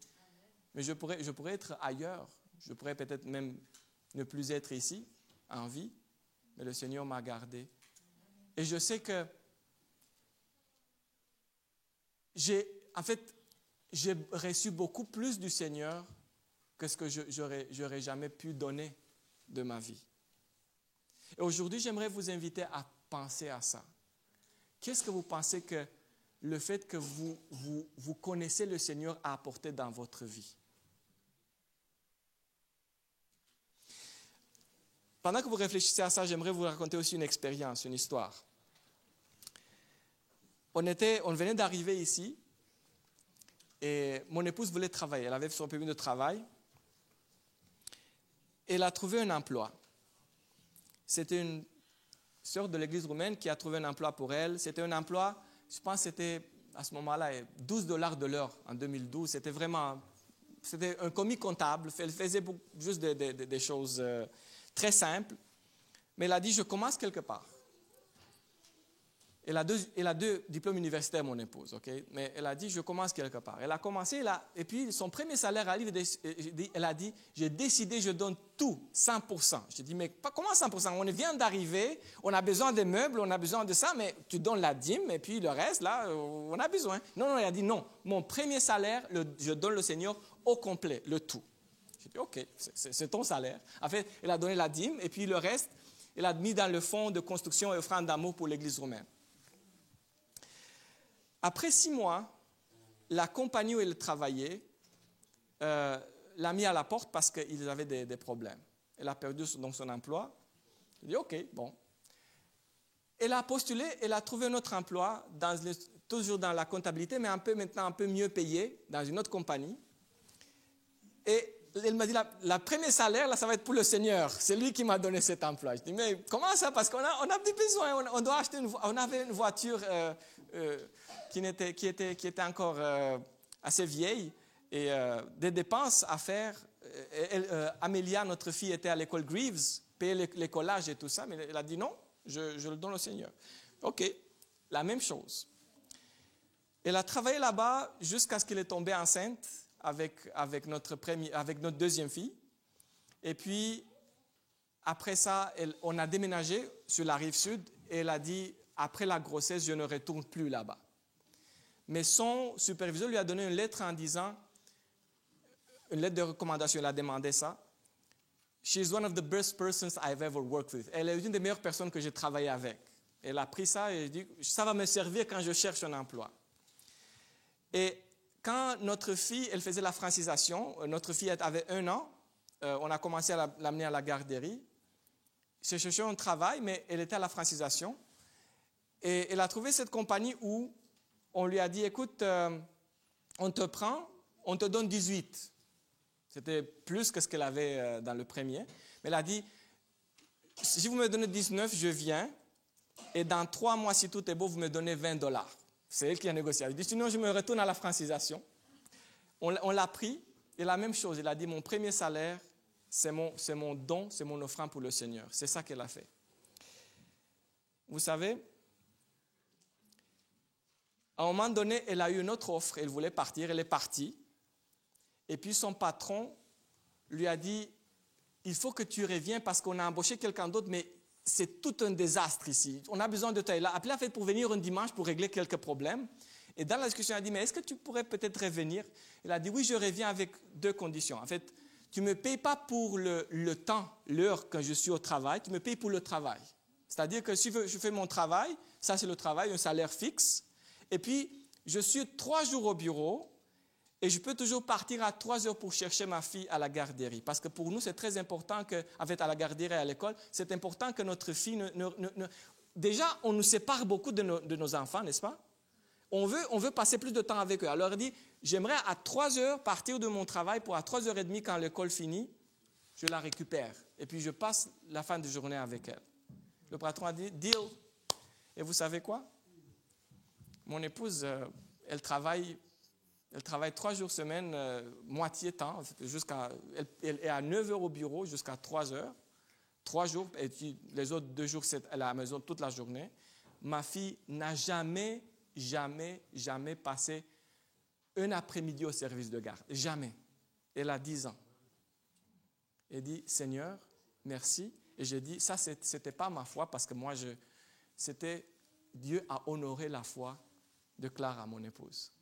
Mais je pourrais être ailleurs. Je pourrais peut-être même ne plus être ici, en vie. Mais le Seigneur m'a gardé. Et je sais que j'ai reçu beaucoup plus du Seigneur que ce que j'aurais jamais pu donner de ma vie. Et aujourd'hui, j'aimerais vous inviter à penser à ça. Qu'est-ce que vous pensez que le fait que vous connaissez le Seigneur a apporté dans votre vie? Pendant que vous réfléchissez à ça, j'aimerais vous raconter aussi une expérience, une histoire. On venait d'arriver ici et mon épouse voulait travailler. Elle avait son permis de travail. Elle a trouvé un emploi. C'était une sœur de l'église roumaine qui a trouvé un emploi pour elle. C'était un emploi, je pense que c'était à ce moment-là $12 de l'heure en 2012. C'était un commis comptable. Elle faisait juste des choses très simples. Mais elle a dit, je commence quelque part. Elle a deux diplômes universitaires, mon épouse, ok? Mais elle a dit, je commence quelque part. Elle a commencé, et puis son premier salaire arrive, elle a dit, j'ai décidé, je donne tout, 100%. Je dis, mais comment 100%? On vient d'arriver, on a besoin des meubles, on a besoin de ça, mais tu donnes la dîme, et puis le reste, là, on a besoin. Non, elle a dit, non, mon premier salaire, je donne le Seigneur au complet, le tout. J'ai dit, ok, c'est ton salaire. En fait, elle a donné la dîme, et puis le reste, elle a mis dans le fonds de construction et offrande d'amour pour l'église romaine. Après 6 mois, la compagnie où elle travaillait l'a mis à la porte parce qu'ils avaient des problèmes. Elle a perdu donc son emploi. Elle dit, OK, bon. Elle a postulé, elle a trouvé un autre emploi, toujours dans la comptabilité, mais maintenant un peu mieux payé, dans une autre compagnie. Et elle m'a dit, la première salaire, là, ça va être pour le Seigneur. C'est lui qui m'a donné cet emploi. Je dis, mais comment ça? Parce qu'on a des besoins. On doit acheter on avait une voiture qui était encore assez vieille et des dépenses à faire. Amélia, notre fille, était à l'école Greaves, payait les collages et tout ça, mais elle a dit non, je le donne au Seigneur. OK, la même chose. Elle a travaillé là-bas jusqu'à ce qu'elle est tombée enceinte avec notre deuxième fille. Et puis, après ça, on a déménagé sur la rive sud et elle a dit, après la grossesse, je ne retourne plus là-bas. Mais son superviseur lui a donné une lettre en disant, une lettre de recommandation, il a demandé ça. She's one of the best persons I've ever worked with. Elle est une des meilleures personnes que j'ai travaillé avec. Elle a pris ça et elle dit, ça va me servir quand je cherche un emploi. Et quand notre fille, elle faisait la francisation, notre fille avait 1 an, on a commencé à l'amener à la garderie. J'ai cherché un travail, mais elle était à la francisation. Et elle a trouvé cette compagnie où on lui a dit, écoute, on te prend, on te donne 18. C'était plus que ce qu'elle avait dans le premier. Mais elle a dit, si vous me donnez 19, je viens. Et dans 3 mois, si tout est beau, vous me donnez $20. C'est elle qui a négocié. Elle dit, sinon, je me retourne à la francisation. On l'a pris. Et la même chose, elle a dit, mon premier salaire, c'est mon don, c'est mon offrande pour le Seigneur. C'est ça qu'elle a fait. Vous savez, à un moment donné, elle a eu une autre offre. Elle voulait partir. Elle est partie. Et puis son patron lui a dit, il faut que tu reviennes parce qu'on a embauché quelqu'un d'autre, mais c'est tout un désastre ici. On a besoin de toi. Il a appelé en fait pour venir un dimanche pour régler quelques problèmes. Et dans la discussion, elle a dit, mais est-ce que tu pourrais peut-être revenir? Elle a dit, oui, je reviens avec 2 conditions. En fait, tu ne me payes pas pour le temps, l'heure que je suis au travail, tu me payes pour le travail. C'est-à-dire que si je fais mon travail, ça c'est le travail, un salaire fixe, et puis je suis 3 jours au bureau, et je peux toujours partir à 3 heures pour chercher ma fille à la garderie. Parce que pour nous, c'est très important en fait, à la garderie et à l'école, c'est important que notre fille Déjà, on nous sépare beaucoup de nos enfants, n'est-ce pas? On veut passer plus de temps avec eux. Alors, il dit, j'aimerais à 3 heures partir de mon travail pour à 3h30, quand l'école finit, je la récupère. Et puis, je passe la fin de journée avec elle. Le patron a dit, deal. Et vous savez quoi? Mon épouse, elle travaille 3 jours semaine, moitié temps. Elle est à 9 heures au bureau jusqu'à 3 heures. 3 jours, et puis les autres 2 jours, elle est à la maison toute la journée. Ma fille n'a jamais passé un après-midi au service de garde. Jamais. Elle a 10 ans. Elle dit, Seigneur, merci. Et j'ai dit, ça, ce n'était pas ma foi, parce que moi, c'était Dieu a honoré la foi de Clara, mon épouse.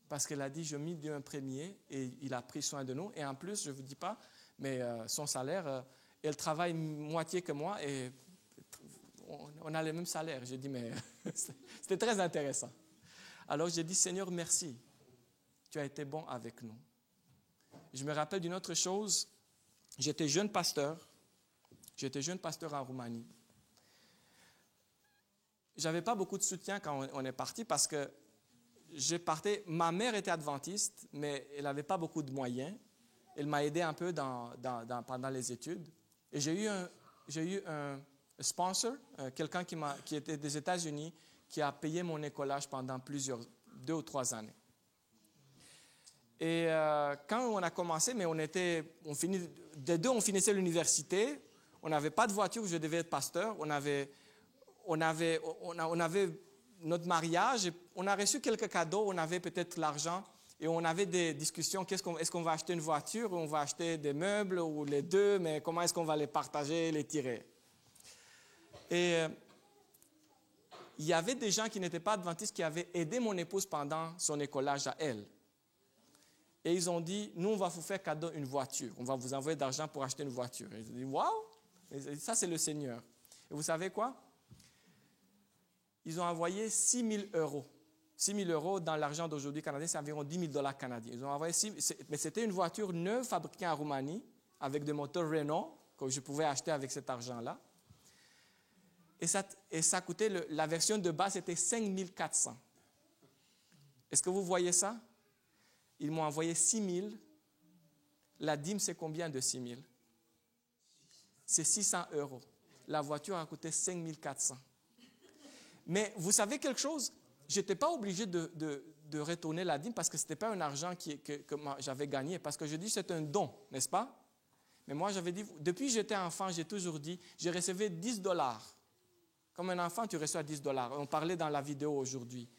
Parce qu'elle a dit, je mis Dieu un premier, et il a pris soin de nous. Et en plus, je ne vous dis pas, mais son salaire... elle travaille moitié que moi et on a le même salaire. J'ai dit, mais c'était très intéressant. Alors j'ai dit, Seigneur, merci. Tu as été bon avec nous. Je me rappelle d'une autre chose. J'étais jeune pasteur en Roumanie. Je n'avais pas beaucoup de soutien quand on est parti parce que ma mère était adventiste, mais elle n'avait pas beaucoup de moyens. Elle m'a aidé un peu pendant les études. Et j'ai eu un sponsor, quelqu'un qui était des États-Unis, qui a payé mon écolage pendant 2 ou 3 années. Et quand on a commencé, mais on finissait l'université, on n'avait pas de voiture, je devais être pasteur, on avait notre mariage, on a reçu quelques cadeaux, on avait peut-être l'argent. Et on avait des discussions, est-ce qu'on va acheter une voiture ou on va acheter des meubles ou les deux, mais comment est-ce qu'on va les partager, les tirer? Et il y avait des gens qui n'étaient pas adventistes qui avaient aidé mon épouse pendant son écolage à elle. Et ils ont dit, nous, on va vous faire cadeau une voiture. On va vous envoyer d'argent pour acheter une voiture. Et ils ont dit, waouh! Ça, c'est le Seigneur. Et vous savez quoi? Ils ont envoyé 6 000 euros. 6 000 euros dans l'argent d'aujourd'hui canadien, c'est environ 10 000 $ canadiens. Ils ont envoyé mais c'était une voiture neuve fabriquée en Roumanie avec des moteurs Renault que je pouvais acheter avec cet argent-là. Et ça coûtait, la version de base était 5 400. Est-ce que vous voyez ça? Ils m'ont envoyé 6 000. La dîme, c'est combien de 6 000? C'est 600 euros. La voiture a coûté 5 400. Mais vous savez quelque chose? Je n'étais pas obligé de retourner la dîme parce que ce n'était pas un argent que j'avais gagné. Parce que je dis c'est un don, n'est-ce pas? Mais moi, j'avais dit, depuis que j'étais enfant, j'ai toujours dit, j'ai reçu 10 $. Comme un enfant, tu reçois 10 $. On parlait dans la vidéo aujourd'hui.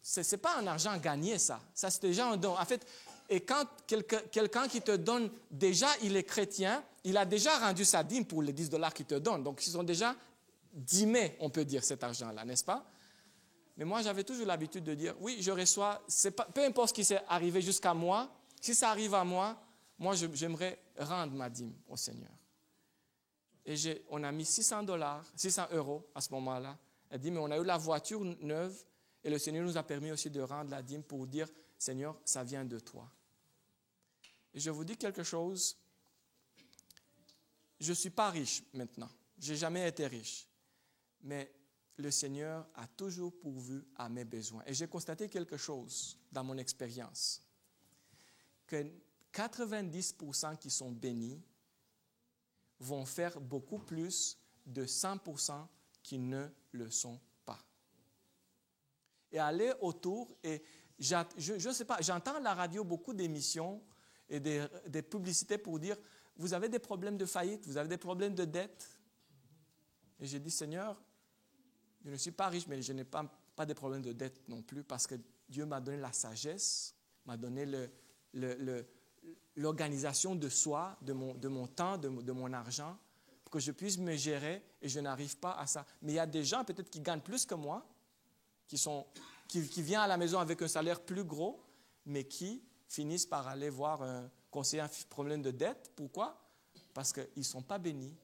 Ce n'est pas un argent gagné, ça. Ça, c'est déjà un don. En fait, et quand quelqu'un qui te donne, déjà, il est chrétien, il a déjà rendu sa dîme pour les 10 $ qu'il te donne. Donc, ils ont déjà dîmé, on peut dire, cet argent-là, n'est-ce pas? Mais moi, j'avais toujours l'habitude de dire, oui, je reçois, peu importe ce qui s'est arrivé jusqu'à moi, si ça arrive à moi, j'aimerais rendre ma dîme au Seigneur. Et on a mis 600 euros à ce moment-là. Elle dit, mais on a eu la voiture neuve et le Seigneur nous a permis aussi de rendre la dîme pour dire, Seigneur, ça vient de toi. Et je vous dis quelque chose, je ne suis pas riche maintenant. Je n'ai jamais été riche. Mais le Seigneur a toujours pourvu à mes besoins. Et j'ai constaté quelque chose dans mon expérience, que 90% qui sont bénis vont faire beaucoup plus de 100% qui ne le sont pas. Et aller autour, et je ne sais pas, j'entends à la radio beaucoup d'émissions et des publicités pour dire, vous avez des problèmes de faillite, vous avez des problèmes de dette. Et j'ai dit, Seigneur, je ne suis pas riche, mais je n'ai pas de problème de dette non plus parce que Dieu m'a donné la sagesse, m'a donné l'organisation de soi, de mon temps, de mon argent, pour que je puisse me gérer et je n'arrive pas à ça. Mais il y a des gens peut-être qui gagnent plus que moi, qui viennent à la maison avec un salaire plus gros, mais qui finissent par aller voir un conseiller un problème de dette. Pourquoi? Parce qu'ils ne sont pas bénis,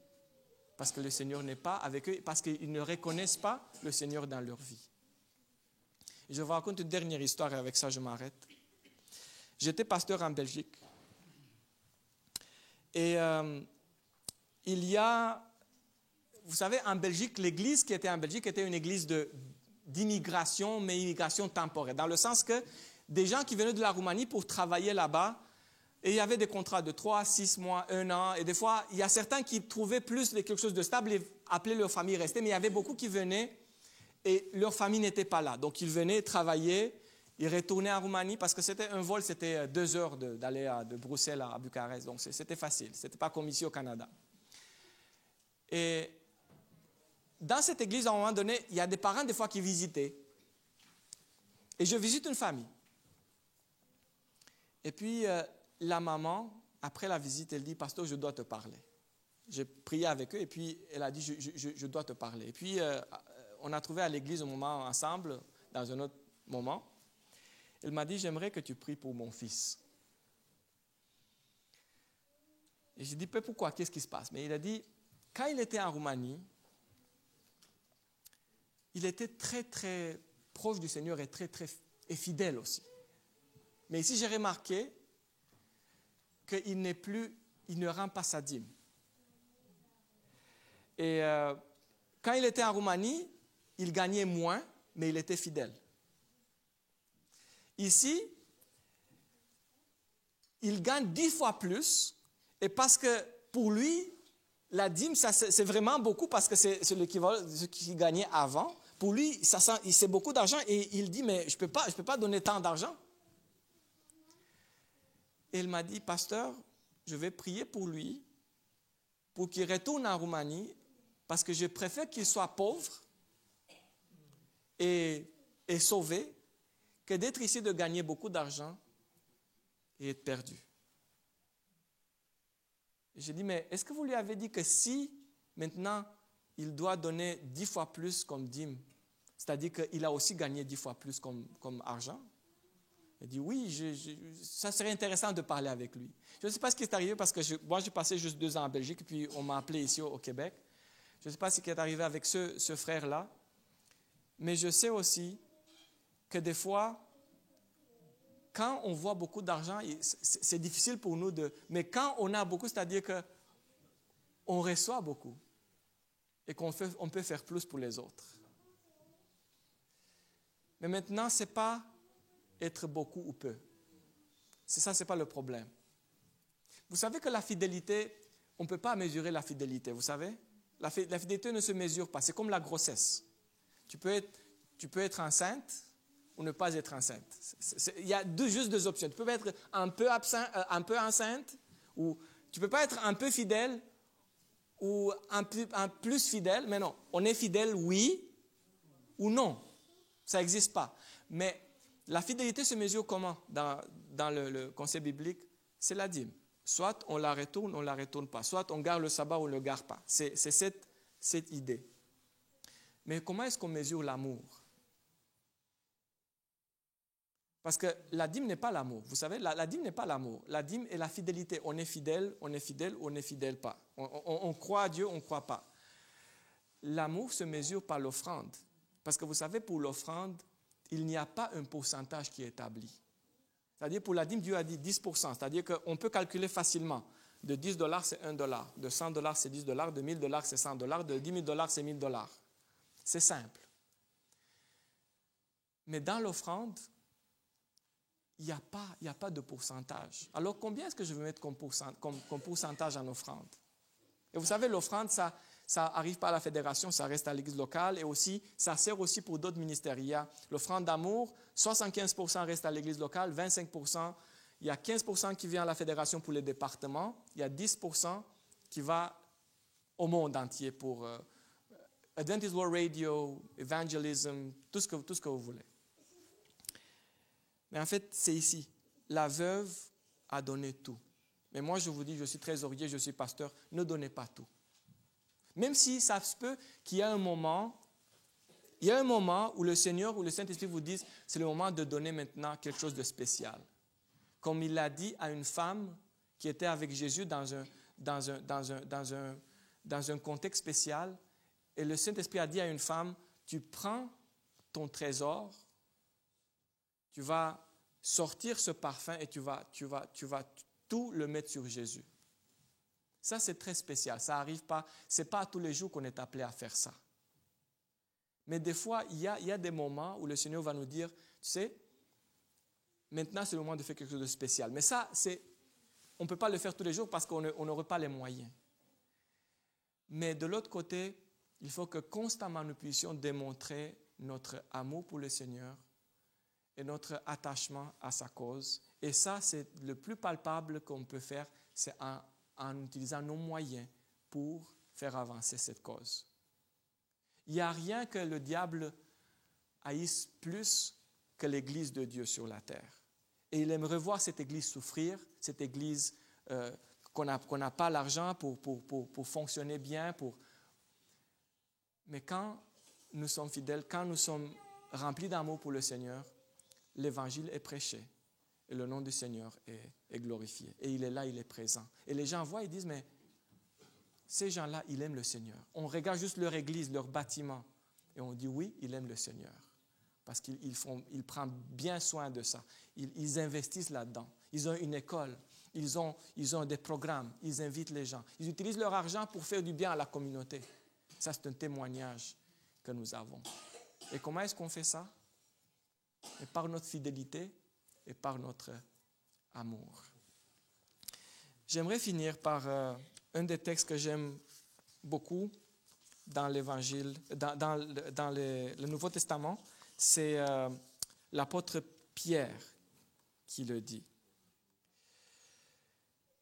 parce que le Seigneur n'est pas avec eux, parce qu'ils ne reconnaissent pas le Seigneur dans leur vie. Et je vous raconte une dernière histoire et avec ça je m'arrête. J'étais pasteur en Belgique. Et il y a, vous savez, en Belgique, l'église qui était en Belgique était une église d'immigration, mais immigration temporaire, dans le sens que des gens qui venaient de la Roumanie pour travailler là-bas, et il y avait des contrats de 3, 6 mois, 1 an, et des fois, il y a certains qui trouvaient plus quelque chose de stable et appelaient leur famille rester, mais il y avait beaucoup qui venaient et leur famille n'était pas là. Donc, ils venaient travailler, ils retournaient en Roumanie parce que c'était un vol, c'était 2 heures d'aller de Bruxelles à Bucarest, donc c'était facile, ce n'était pas comme ici au Canada. Et dans cette église, à un moment donné, il y a des parents des fois qui visitaient. Et je visite une famille. Et puis, la maman, après la visite, elle dit, « Pasteur, je dois te parler. » J'ai prié avec eux et puis elle a dit, je dois te parler. Et puis, on a trouvé à l'église un moment ensemble, dans un autre moment. Elle m'a dit, « J'aimerais que tu pries pour mon fils. » Et j'ai dit, « Pourquoi? Qu'est-ce qui se passe? » Mais il a dit, quand il était en Roumanie, il était très, très proche du Seigneur et très, très fidèle aussi. Mais ici, j'ai remarqué qu'il ne rend pas sa dîme. Et quand il était en Roumanie, il gagnait moins, mais il était fidèle. Ici, il gagne 10 fois plus, et parce que pour lui, la dîme, c'est vraiment beaucoup parce que c'est l'équivalent de ce qu'il gagnait avant. Pour lui, c'est beaucoup d'argent et il dit, mais je ne peux pas donner tant d'argent. Et il m'a dit, pasteur, je vais prier pour lui, pour qu'il retourne en Roumanie, parce que je préfère qu'il soit pauvre et sauvé, que d'être ici, de gagner beaucoup d'argent et être perdu. J'ai dit, mais est-ce que vous lui avez dit que si, maintenant, il doit donner 10 fois plus comme dîme, c'est-à-dire qu'il a aussi gagné 10 fois plus comme argent? Il dit, oui, ça serait intéressant de parler avec lui. Je ne sais pas ce qui est arrivé parce que moi, j'ai passé juste 2 ans en Belgique et puis on m'a appelé ici au Québec. Je ne sais pas ce qui est arrivé avec ce frère-là, mais je sais aussi que des fois, quand on voit beaucoup d'argent, c'est difficile pour nous de... Mais quand on a beaucoup, c'est-à-dire qu'on reçoit beaucoup et on peut faire plus pour les autres. Mais maintenant, ce n'est pas être beaucoup ou peu. Ce n'est pas le problème. Vous savez que la fidélité, on ne peut pas mesurer la fidélité, vous savez? La fidélité ne se mesure pas, c'est comme la grossesse. Tu peux être enceinte ou ne pas être enceinte. Il y a juste 2 options. Tu peux être un peu enceinte, ou tu ne peux pas être un peu fidèle ou un plus fidèle, mais non. On est fidèle, oui ou non. Ça n'existe pas. Mais la fidélité se mesure comment dans le concept biblique? C'est la dîme. Soit on la retourne pas. Soit on garde le sabbat ou on ne le garde pas. C'est cette idée. Mais comment est-ce qu'on mesure l'amour? Parce que la dîme n'est pas l'amour. Vous savez, la dîme n'est pas l'amour. La dîme est la fidélité. On est fidèle ou on n'est fidèle pas. On croit à Dieu, on ne croit pas. L'amour se mesure par l'offrande. Parce que vous savez, pour l'offrande, il n'y a pas un pourcentage qui est établi. C'est-à-dire, pour la dîme, Dieu a dit 10%. C'est-à-dire qu'on peut calculer facilement. De $10, c'est $1. De $100, c'est $10. De $1000, c'est $100. De $10,000, c'est $1000. C'est simple. Mais dans l'offrande, il n'y a pas de pourcentage. Alors, combien est-ce que je veux mettre comme pourcentage en offrande? Et vous savez, l'offrande, ça n'arrive pas à la fédération, ça reste à l'église locale et aussi, ça sert aussi pour d'autres ministères. Il y a l'offrande d'amour, 75% reste à l'église locale, 25%, il y a 15% qui vient à la fédération pour les départements, il y a 10% qui va au monde entier pour Adventist World Radio, evangelism, tout ce que vous voulez. Mais en fait, c'est ici. La veuve a donné tout. Mais moi, je vous dis, je suis trésorier, je suis pasteur, ne donnez pas tout. Même si ça se peut qu'il y ait un moment où le Seigneur ou le Saint-Esprit vous disent, c'est le moment de donner maintenant quelque chose de spécial. Comme il l'a dit à une femme qui était avec Jésus dans un contexte spécial. Et le Saint-Esprit a dit à une femme, tu prends ton trésor, tu vas sortir ce parfum et tu vas tout le mettre sur Jésus. Ça, c'est très spécial. Ça arrive pas, c'est pas tous les jours qu'on est appelé à faire ça. Mais des fois, il y a des moments où le Seigneur va nous dire, tu sais, maintenant c'est le moment de faire quelque chose de spécial. Mais ça, on ne peut pas le faire tous les jours parce qu'on n'aurait pas les moyens. Mais de l'autre côté, il faut que constamment nous puissions démontrer notre amour pour le Seigneur et notre attachement à sa cause. Et ça, c'est le plus palpable qu'on peut faire, c'est en utilisant nos moyens pour faire avancer cette cause. Il n'y a rien que le diable haïsse plus que l'Église de Dieu sur la terre. Et il aimerait voir cette Église souffrir, cette Église qu'on n'a pas l'argent pour fonctionner bien. Mais quand nous sommes fidèles, quand nous sommes remplis d'amour pour le Seigneur, l'Évangile est prêché et le nom du Seigneur est glorifié. Et il est là, il est présent. Et les gens voient, ils disent, mais ces gens-là, ils aiment le Seigneur. On regarde juste leur église, leur bâtiment, et on dit, oui, ils aiment le Seigneur. Parce qu'ils prennent bien soin de ça. Ils investissent là-dedans. Ils ont une école, ils ont des programmes, ils invitent les gens. Ils utilisent leur argent pour faire du bien à la communauté. Ça, c'est un témoignage que nous avons. Et comment est-ce qu'on fait ça? Et par notre fidélité et par notre amour. J'aimerais finir par un des textes que j'aime beaucoup dans l'Évangile, dans le Nouveau Testament, c'est l'apôtre Pierre qui le dit.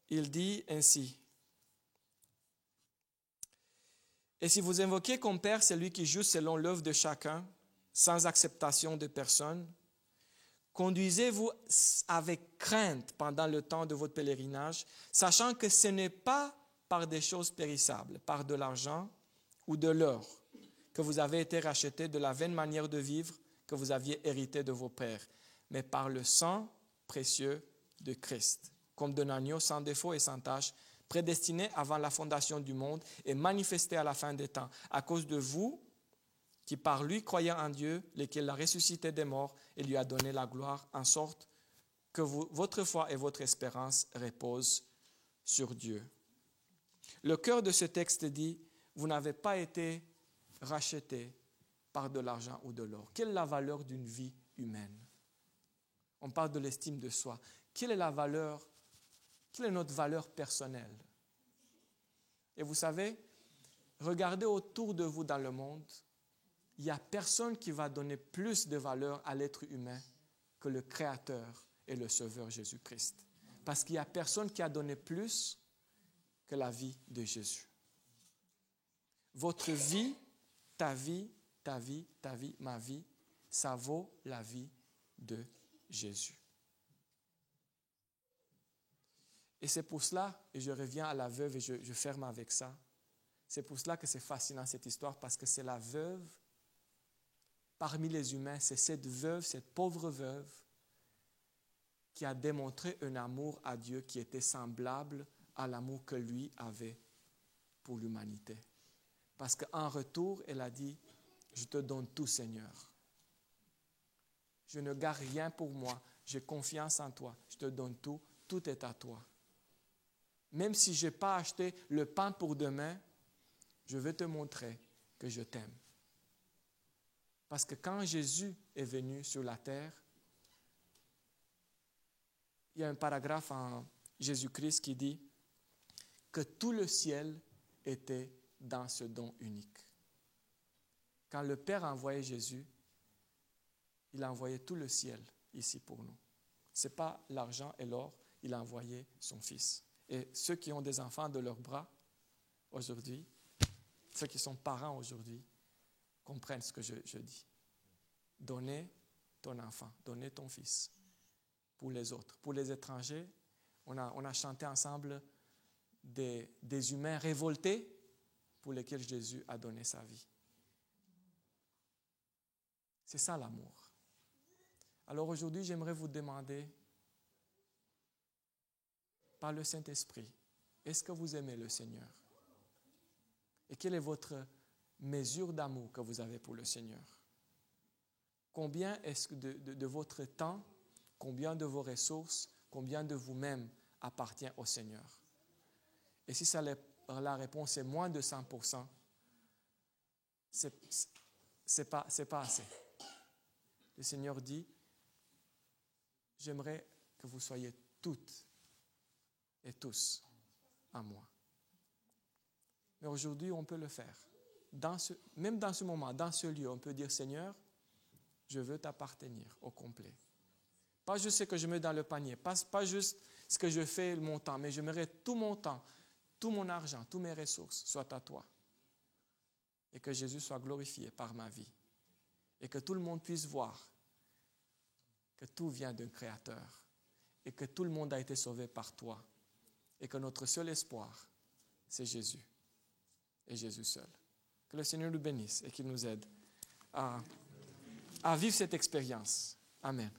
Il dit ainsi, « Et si vous invoquez comme Père celui qui juge selon l'œuvre de chacun, sans acceptation de personne, conduisez-vous avec crainte pendant le temps de votre pèlerinage, sachant que ce n'est pas par des choses périssables, par de l'argent ou de l'or, que vous avez été rachetés de la vaine manière de vivre que vous aviez hérité de vos pères, mais par le sang précieux de Christ, comme d'un agneau sans défaut et sans tache, prédestiné avant la fondation du monde et manifesté à la fin des temps, à cause de vous, qui par lui croyez en Dieu, lequel l'a ressuscité des morts et lui a donné la gloire, en sorte que votre foi et votre espérance reposent sur Dieu. » Le cœur de ce texte dit, vous n'avez pas été rachetés par de l'argent ou de l'or. Quelle est la valeur d'une vie humaine? On parle de l'estime de soi. Quelle est notre valeur personnelle? Et vous savez, regardez autour de vous dans le monde, il n'y a personne qui va donner plus de valeur à l'être humain que le Créateur et le Sauveur Jésus-Christ. Parce qu'il n'y a personne qui a donné plus que la vie de Jésus. Votre vie, ta vie, ta vie, ta vie, ma vie, ça vaut la vie de Jésus. Et c'est pour cela, et je reviens à la veuve et je ferme avec ça, c'est pour cela que c'est fascinant cette histoire, parce que c'est la veuve, parmi les humains, c'est cette veuve, cette pauvre veuve, qui a démontré un amour à Dieu qui était semblable à l'amour que lui avait pour l'humanité. Parce qu'en retour, elle a dit, je te donne tout, Seigneur. Je ne garde rien pour moi, j'ai confiance en toi, je te donne tout, tout est à toi. Même si je n'ai pas acheté le pain pour demain, je veux te montrer que je t'aime. Parce que quand Jésus est venu sur la terre, il y a un paragraphe en Jésus-Christ qui dit que tout le ciel était dans ce don unique. Quand le Père a envoyé Jésus, il a envoyé tout le ciel ici pour nous. Ce n'est pas l'argent et l'or, il a envoyé son Fils. Et ceux qui ont des enfants de leurs bras aujourd'hui, ceux qui sont parents aujourd'hui, comprennent ce que je dis. Donnez ton enfant, donnez ton fils pour les autres. Pour les étrangers, on a chanté ensemble des humains révoltés pour lesquels Jésus a donné sa vie. C'est ça l'amour. Alors aujourd'hui, j'aimerais vous demander, par le Saint-Esprit, est-ce que vous aimez le Seigneur? Et quelle est votre mesure d'amour que vous avez pour le Seigneur? Combien est-ce que de votre temps, combien de vos ressources, combien de vous-même appartient au Seigneur? Et si la réponse est moins de 100%, c'est pas assez. Le Seigneur dit, j'aimerais que vous soyez toutes et tous à moi. Mais aujourd'hui, on peut le faire. Même dans ce moment, dans ce lieu, on peut dire, Seigneur, je veux t'appartenir au complet. Pas juste ce que je mets dans le panier, pas juste ce que je fais mon temps, mais j'aimerais tout mon temps, tout mon argent, toutes mes ressources soient à toi. Et que Jésus soit glorifié par ma vie. Et que tout le monde puisse voir que tout vient d'un Créateur. Et que tout le monde a été sauvé par toi. Et que notre seul espoir, c'est Jésus. Et Jésus seul. Que le Seigneur nous bénisse et qu'il nous aide à vivre cette expérience. Amen.